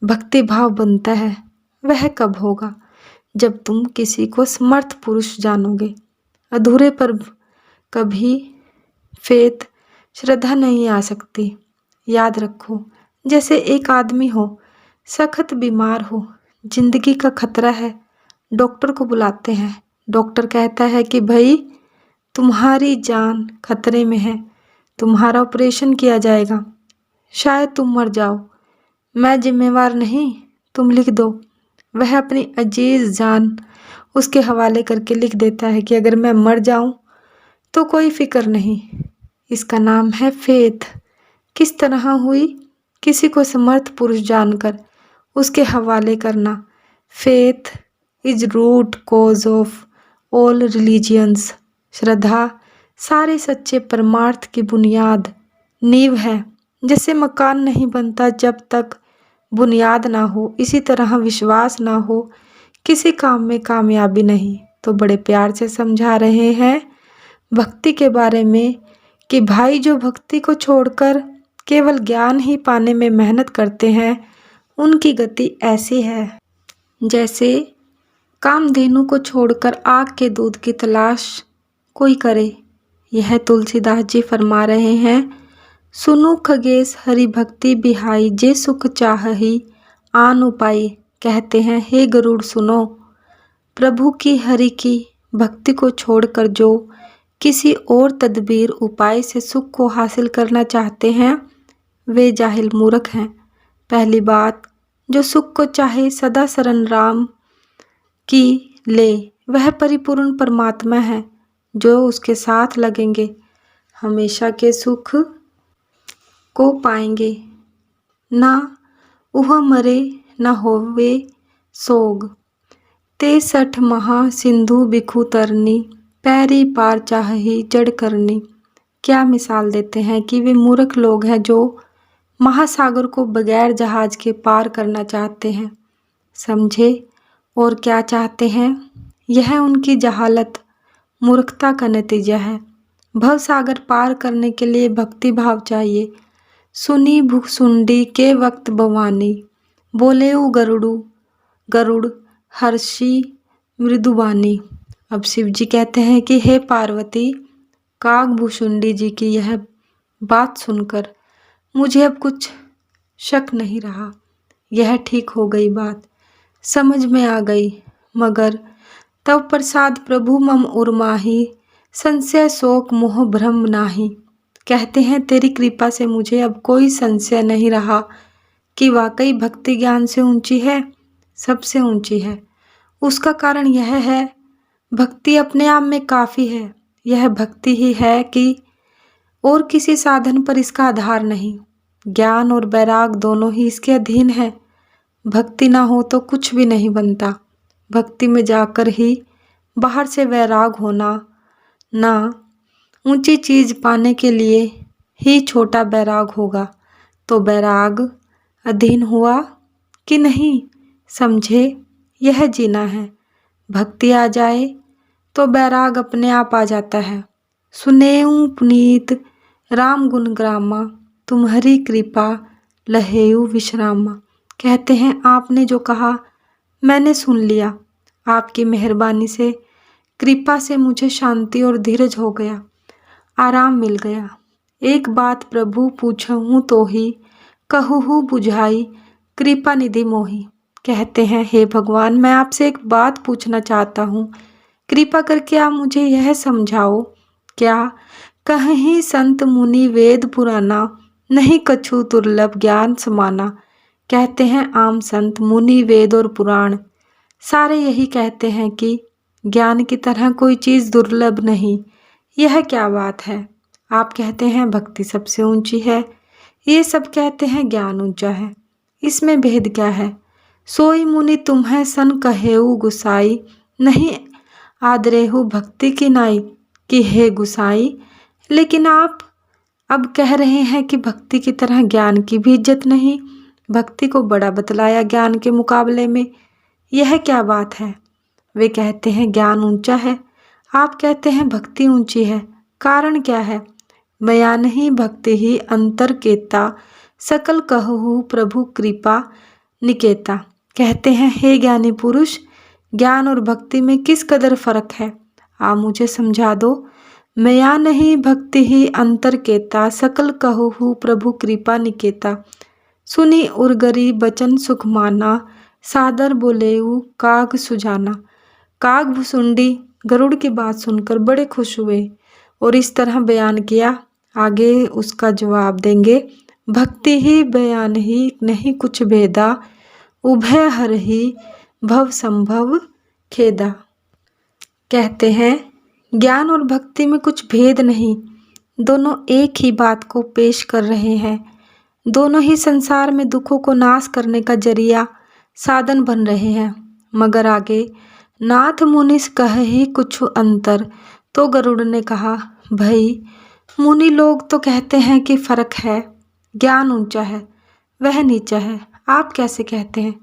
भक्ति भाव बनता है। वह कब होगा, जब तुम किसी को समर्थ पुरुष जानोगे। अधूरे पर कभी फेथ, श्रद्धा नहीं आ सकती। याद रखो, जैसे एक आदमी हो, सख्त बीमार हो, जिंदगी का खतरा है, डॉक्टर को बुलाते हैं। डॉक्टर कहता है कि भाई तुम्हारी जान खतरे में है, तुम्हारा ऑपरेशन किया जाएगा, शायद तुम मर जाओ, मैं जिम्मेवार नहीं, तुम लिख दो। वह अपनी अजीज जान उसके हवाले करके लिख देता है कि अगर मैं मर जाऊं तो कोई फिक्र नहीं। इसका नाम है फेथ। किस तरह हुई, किसी को समर्थ पुरुष जानकर उसके हवाले करना। Faith is root cause of all religions. श्रद्धा सारे सच्चे परमार्थ की बुनियाद, नींव है। जैसे मकान नहीं बनता जब तक बुनियाद ना हो, इसी तरह विश्वास ना हो किसी काम में कामयाबी नहीं। तो बड़े प्यार से समझा रहे हैं भक्ति के बारे में कि भाई जो भक्ति को छोड़कर केवल ज्ञान ही पाने में मेहनत करते हैं, उनकी गति ऐसी है जैसे कामधेनु को छोड़कर आग के दूध की तलाश कोई करे। यह तुलसीदास जी फरमा रहे हैं, सुनु खगेश हरि भक्ति बिहाई, जे सुख चाहही आन उपाय। कहते हैं, हे गरुड़ सुनो, प्रभु की हरि की भक्ति को छोड़कर जो किसी और तदबीर उपाय से सुख को हासिल करना चाहते हैं, वे जाहिल मूर्ख हैं। पहली बात, जो सुख को चाहे सदा शरण राम की ले, वह परिपूर्ण परमात्मा है। जो उसके साथ लगेंगे हमेशा के सुख को पाएंगे। ना वह मरे न होवे सोग, ते सठ महा सिंधु बिखु तरनी, पैरी पार चाही जड़ करनी। क्या मिसाल देते हैं कि वे मूर्ख लोग हैं जो महासागर को बगैर जहाज के पार करना चाहते हैं। समझे, और क्या चाहते हैं, यह उनकी जहालत, मूर्खता का नतीजा है। भव सागर पार करने के लिए भक्ति भाव चाहिए। सुनी भुखसुंडी के वक्त भवानी, बोले उ गरुड़ हर्षी मृदुबानी। अब शिव जी कहते हैं कि हे पार्वती, काग भुषुंडी जी की यह बात सुनकर मुझे अब कुछ शक नहीं रहा। यह ठीक हो गई बात, समझ में आ गई। मगर तब प्रसाद प्रभु मम उर्माही, संशय शोक मोह भ्रम नाही। कहते हैं, तेरी कृपा से मुझे अब कोई संशय नहीं रहा कि वाकई भक्ति ज्ञान से ऊंची है, सबसे ऊंची है। उसका कारण यह है, भक्ति अपने आप में काफ़ी है। यह भक्ति ही है कि और किसी साधन पर इसका आधार नहीं। ज्ञान और वैराग दोनों ही इसके अधीन है। भक्ति ना हो तो कुछ भी नहीं बनता। भक्ति में जाकर ही बाहर से वैराग होना, ना ऊंची चीज पाने के लिए ही छोटा वैराग होगा। तो वैराग अधीन हुआ कि नहीं, समझे, यह जीना है। भक्ति आ जाए तो वैराग अपने आप आ जाता है। सुनेऊ पुनीत राम गुण ग्रामा, तुम्हारी कृपा लहेऊ विश्रामा। कहते हैं आपने जो कहा मैंने सुन लिया। आपकी मेहरबानी से, कृपा से मुझे शांति और धीरज हो गया, आराम मिल गया। एक बात प्रभु पूछूं तो ही, कहूँ बुझाई कृपा निधि मोही। कहते हैं हे भगवान, मैं आपसे एक बात पूछना चाहता हूँ, कृपा करके आप मुझे यह समझाओ, क्या कहीं संत मुनि वेद पुराना, नहीं कछु दुर्लभ ज्ञान समाना। कहते हैं आम संत मुनि वेद और पुराण सारे यही कहते हैं कि ज्ञान की तरह कोई चीज़ दुर्लभ नहीं। यह क्या बात है? आप कहते हैं भक्ति सबसे ऊंची है, ये सब कहते हैं ज्ञान ऊंचा है। इसमें भेद क्या है? सोई मुनि तुम्हें सन कहेऊ गुसाई, नहीं आदरेहु भक्ति की नाई, कि हे गुसाई। लेकिन आप अब कह रहे हैं कि भक्ति की तरह ज्ञान की भी इज्जत नहीं। भक्ति को बड़ा बतलाया ज्ञान के मुकाबले में। यह क्या बात है? वे कहते हैं ज्ञान ऊंचा है, आप कहते हैं भक्ति ऊंची है। कारण क्या है? मया नहीं भक्ति ही अंतर केता, सकल कहु प्रभु कृपा निकेता। कहते हैं हे ज्ञानी पुरुष, ज्ञान और भक्ति में किस कदर फर्क है, आप मुझे समझा दो। मया नहीं भक्ति ही अंतर केता, सकल कहु प्रभु कृपा निकेता। सुनी उर्गरी बचन सुख माना, सादर बोलेऊ काग सुजाना। काग भुसुंडी गरुड़ की बात सुनकर बड़े खुश हुए और इस तरह बयान किया। आगे उसका जवाब देंगे। भक्ति ही बयान ही नहीं कुछ भेदा, उभय हर ही भव संभव खेदा। कहते हैं ज्ञान और भक्ति में कुछ भेद नहीं, दोनों एक ही बात को पेश कर रहे हैं। दोनों ही संसार में दुखों को नाश करने का जरिया, साधन बन रहे हैं। मगर आगे नाथ मुनिस कहे ही कुछ अंतर। तो गरुड़ ने कहा, भाई मुनि लोग तो कहते हैं कि फर्क है, ज्ञान ऊंचा है वह नीचा है, आप कैसे कहते हैं?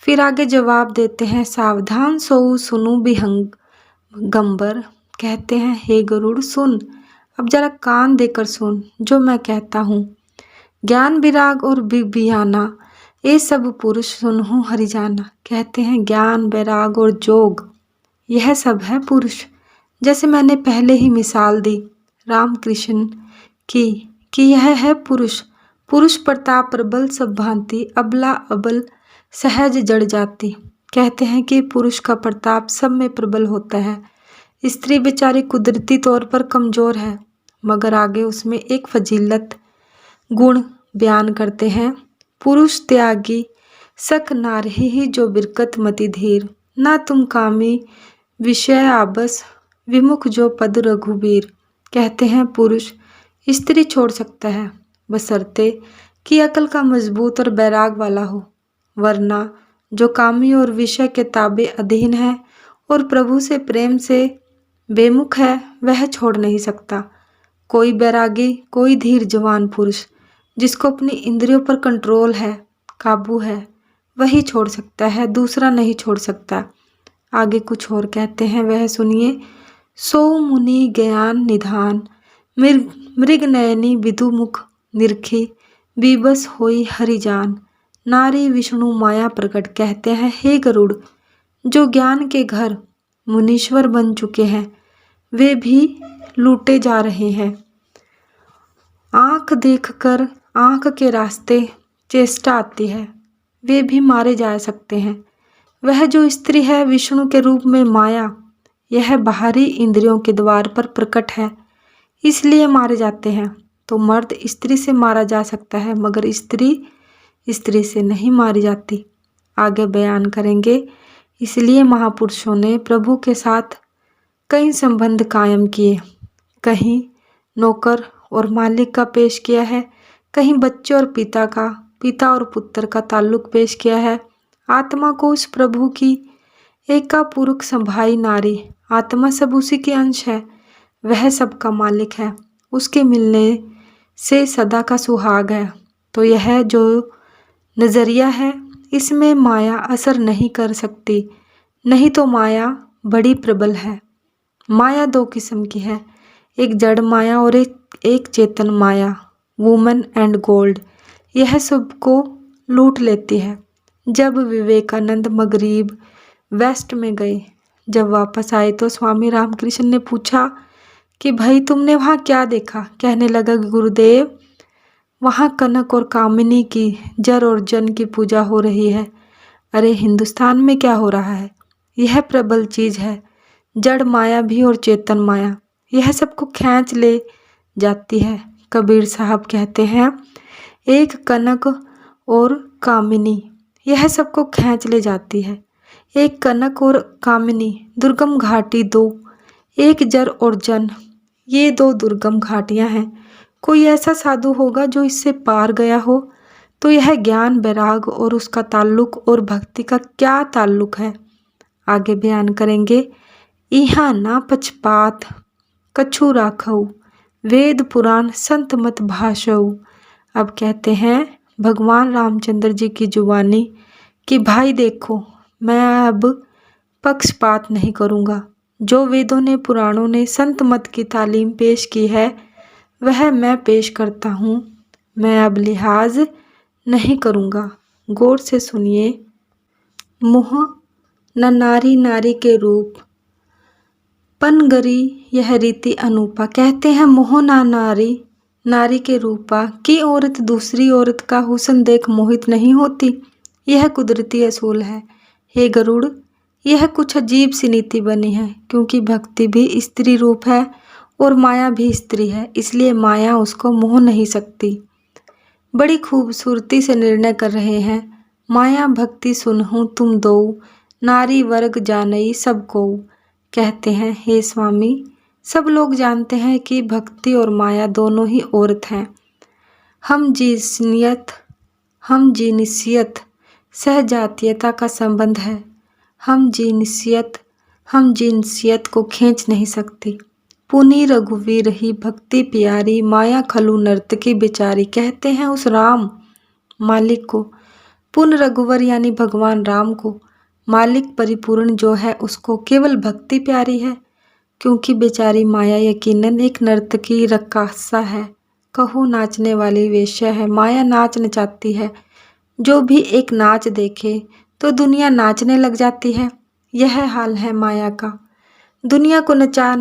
फिर आगे जवाब देते हैं, सावधान सोऊ सुनु बिहंग गंबर। कहते हैं हे गरुड़ सुन, अब जरा कान देकर सुन जो मैं कहता हूँ। ज्ञान विराग और बिबियाना, ये सब पुरुष सुनहु हरिजाना। कहते हैं ज्ञान वैराग और जोग, यह सब है पुरुष। जैसे मैंने पहले ही मिसाल दी रामकृष्ण की कि यह है पुरुष। पुरुष प्रताप प्रबल सब भांति, अबला अबल सहज जड़ जाती। कहते हैं कि पुरुष का प्रताप सब में प्रबल होता है, स्त्री बेचारी कुदरती तौर पर कमजोर है। मगर आगे उसमें एक फजीलत गुण बयान करते हैं, पुरुष त्यागी सक नारही ही जो बिरकत मति धीर, ना तुम कामी विषय आबस विमुख जो पद रघुबीर। कहते हैं पुरुष स्त्री छोड़ सकता है बशर्ते कि अकल का मजबूत और बैराग वाला हो, वरना जो कामी और विषय के ताबे अधीन है और प्रभु से प्रेम से बेमुख है वह छोड़ नहीं सकता। कोई बैरागी, कोई धीर जवान पुरुष जिसको अपनी इंद्रियों पर कंट्रोल है, काबू है, वही छोड़ सकता है, दूसरा नहीं छोड़ सकता। आगे कुछ और कहते हैं, वह सुनिए। सो मुनि ज्ञान निधान, मृग नयनी विदुमुख निरखी, बीबस होई हरिजान, नारी विष्णु माया प्रकट। कहते हैं हे गरुड़, जो ज्ञान के घर मुनीश्वर बन चुके हैं वे भी लूटे जा रहे हैं। आंख देखकर आंख के रास्ते चेष्टा आती है, वे भी मारे जा सकते हैं। वह जो स्त्री है विष्णु के रूप में माया, यह बाहरी इंद्रियों के द्वार पर प्रकट है, इसलिए मारे जाते हैं। तो मर्द स्त्री से मारा जा सकता है मगर स्त्री से नहीं मारी जाती। आगे बयान करेंगे। इसलिए महापुरुषों ने प्रभु के साथ कई संबंध कायम किए, कहीं नौकर और मालिक का पेश किया है, कहीं बच्चे और पिता का, पिता और पुत्र का ताल्लुक पेश किया है। आत्मा को उस प्रभु की एकापुरुष संभाई नारी, आत्मा सब उसी के अंश है, वह सबका मालिक है, उसके मिलने से सदा का सुहाग है। तो यह जो नज़रिया है, इसमें माया असर नहीं कर सकती, नहीं तो माया बड़ी प्रबल है। माया दो किस्म की है, एक जड़ माया और एक चेतन माया, वुमन एंड गोल्ड। यह सबको लूट लेती है। जब विवेकानंद मगरिब वेस्ट में गए, जब वापस आए तो स्वामी रामकृष्ण ने पूछा कि भाई तुमने वहाँ क्या देखा? कहने लगा कि गुरुदेव, वहाँ कनक और कामिनी की, जर और जन की पूजा हो रही है। अरे हिंदुस्तान में क्या हो रहा है? यह प्रबल चीज़ है, जड़ माया भी और चेतन माया, यह सबको खींच ले जाती है। कबीर साहब कहते हैं, एक कनक और कामिनी, यह सबको खींच ले जाती है। एक कनक और कामिनी दुर्गम घाटी दो, एक जर और जन, ये दो दुर्गम घाटियां हैं। कोई ऐसा साधु होगा जो इससे पार गया हो, तो यह ज्ञान वैराग और उसका ताल्लुक और भक्ति का क्या ताल्लुक है, आगे बयान करेंगे। इहाँ ना पक्षपात कछु राखऊ, वेद पुराण संत मत भाषऊ। अब कहते हैं भगवान रामचंद्र जी की जुबानी कि भाई देखो, मैं अब पक्षपात नहीं करूँगा। जो वेदों ने, पुराणों ने, संत मत की तालीम पेश की है, वह मैं पेश करता हूँ। मैं अब लिहाज नहीं करूँगा। गौर से सुनिए। मुँह न नारी नारी के रूप, पनगरी यह रीति अनूपा। कहते हैं मोह ना नारी नारी के रूपा, कि औरत दूसरी औरत का हुस्न देख मोहित नहीं होती। यह कुदरती असूल है। हे गरुड़, यह कुछ अजीब सी नीति बनी है, क्योंकि भक्ति भी स्त्री रूप है और माया भी स्त्री है, इसलिए माया उसको मोह नहीं सकती। बड़ी खूबसूरती से निर्णय कर रहे हैं। माया भक्ति सुनहूँ तुम दो, नारी वर्ग जानई सबको। कहते हैं, हे स्वामी, सब लोग जानते हैं कि भक्ति और माया दोनों ही औरत हैं। हम जिनसियत सहजातीयता का संबंध है। हम जिनसियत को खींच नहीं सकती। पुनी रघुवीर ही भक्ति प्यारी, माया खलु नर्तकी बेचारी। कहते हैं उस राम मालिक को, पुन रघुवर यानी भगवान राम को, मालिक परिपूर्ण जो है उसको केवल भक्ति प्यारी है, क्योंकि बेचारी माया यकीनन एक नर्तकी रक्कासा है, कहो नाचने वाली वेश्या है। माया नाच नचाती है। जो भी एक नाच देखे तो दुनिया नाचने लग जाती है। यह हाल है माया का। दुनिया को नचा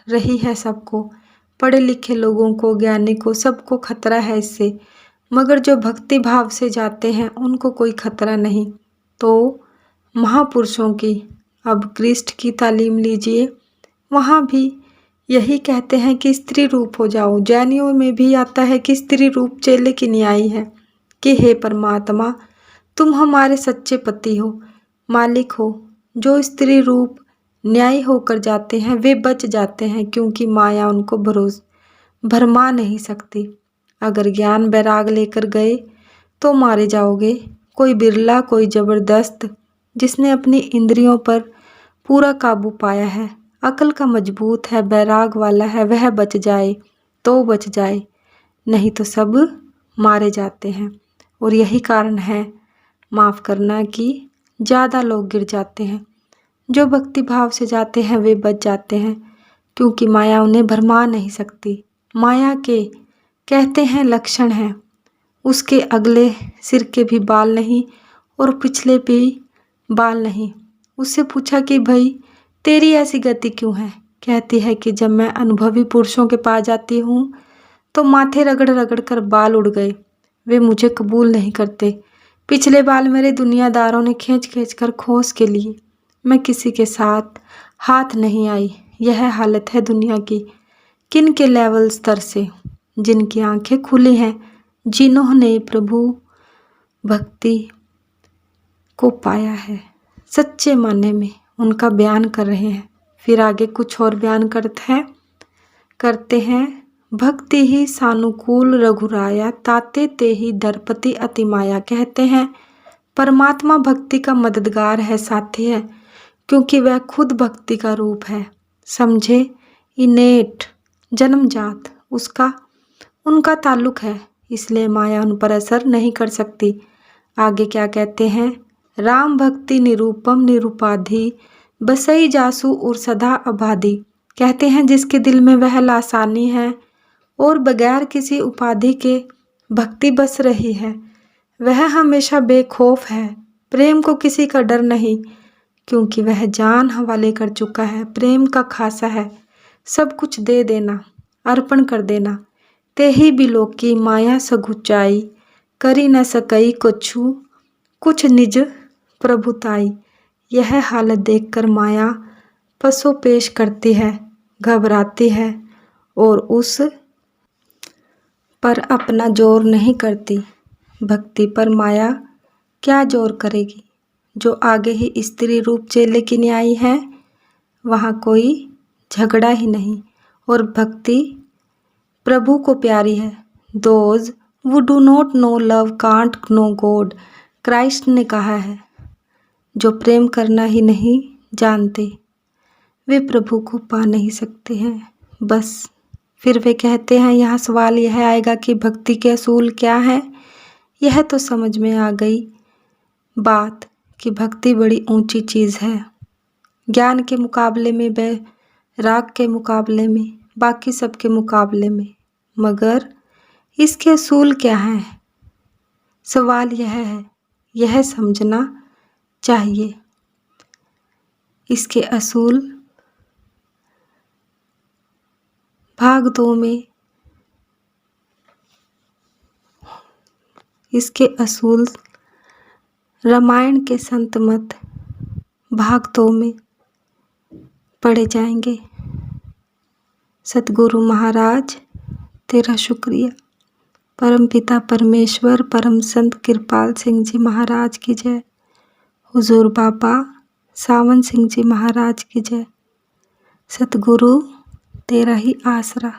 रही है सबको, पढ़े लिखे लोगों को, ज्ञानी को, सबको खतरा है इससे। मगर जो भक्ति भाव से जाते हैं उनको कोई खतरा नहीं। तो महापुरुषों की, अब कृष्ण की तालीम लीजिए, वहाँ भी यही कहते हैं कि स्त्री रूप हो जाओ। जैनियों में भी आता है कि स्त्री रूप चेले की न्यायी है कि हे परमात्मा, तुम हमारे सच्चे पति हो, मालिक हो। जो स्त्री रूप न्यायी होकर जाते हैं वे बच जाते हैं, क्योंकि माया उनको भरमा नहीं सकती। अगर ज्ञान वैराग लेकर गए तो मारे जाओगे। कोई बिरला, कोई जबरदस्त, जिसने अपनी इंद्रियों पर पूरा काबू पाया है, अकल का मजबूत है, बैराग वाला है, वह बच जाए तो बच जाए, नहीं तो सब मारे जाते हैं। और यही कारण है, माफ़ करना, कि ज़्यादा लोग गिर जाते हैं। जो भक्ति भाव से जाते हैं वे बच जाते हैं, क्योंकि माया उन्हें भरमा नहीं सकती। माया के कहते हैं लक्षण हैं, उसके अगले सिर के भी बाल नहीं और पिछले भी बाल नहीं। उससे पूछा कि भाई तेरी ऐसी गति क्यों है? कहती है कि जब मैं अनुभवी पुरुषों के पास जाती हूँ तो माथे रगड़ रगड़ कर बाल उड़ गए, वे मुझे कबूल नहीं करते। पिछले बाल मेरे दुनियादारों ने खींच खींच कर खोस के लिए, मैं किसी के साथ हाथ नहीं आई। यह हालत है दुनिया की। किन के लेवल स्तर से, जिनकी आंखें खुली हैं, जिन्होंने प्रभु भक्ति को पाया है, सच्चे माने में उनका बयान कर रहे हैं। फिर आगे कुछ और बयान करते हैं। भक्ति ही सानुकूल रघुराया, ताते ते ही दरपति अति माया। कहते हैं परमात्मा भक्ति का मददगार है, साथी है, क्योंकि वह खुद भक्ति का रूप है। समझे, इनेट जन्मजात उनका ताल्लुक है, इसलिए माया उन पर असर नहीं कर सकती। आगे क्या कहते हैं? राम भक्ति निरूपम निरूपाधि, बसई जासु और सदा अबाधी। कहते हैं जिसके दिल में वह लासानी है और बगैर किसी उपाधि के भक्ति बस रही है, वह हमेशा बेखौफ है। प्रेम को किसी का डर नहीं, क्योंकि वह जान हवाले कर चुका है। प्रेम का खासा है सब कुछ दे देना, अर्पण कर देना। तेहि बिलो की माया सघुचाई, करी न सकई कछु कुछ निज प्रभुताई। यह हालत देखकर माया पसो पेश करती है, घबराती है और उस पर अपना जोर नहीं करती। भक्ति पर माया क्या जोर करेगी? जो आगे ही स्त्री रूप चेले की न्यायी है, वहाँ कोई झगड़ा ही नहीं और भक्ति प्रभु को प्यारी है। Those who do not know love can't know God, Christ ने कहा है। जो प्रेम करना ही नहीं जानते, वे प्रभु को पा नहीं सकते हैं। बस फिर वे कहते हैं, यहाँ सवाल यह आएगा कि भक्ति के असूल क्या है? यह तो समझ में आ गई बात कि भक्ति बड़ी ऊंची चीज़ है। ज्ञान के मुकाबले में, राग के मुकाबले में, बाकी सब के मुकाबले में। मगर इसके असूल क्या हैं? सवाल यह है, यह समझना चाहिए। इसके असूल भाग 2 में, इसके असूल रामायण के संत मत भाग 2 में पढ़े जाएंगे। सतगुरु महाराज तेरा शुक्रिया। परम पिता परमेश्वर परम संत कृपाल सिंह जी महाराज की जय। हुजूर बाबा सावन सिंह जी महाराज की जय। सतगुरु तेरा ही आसरा।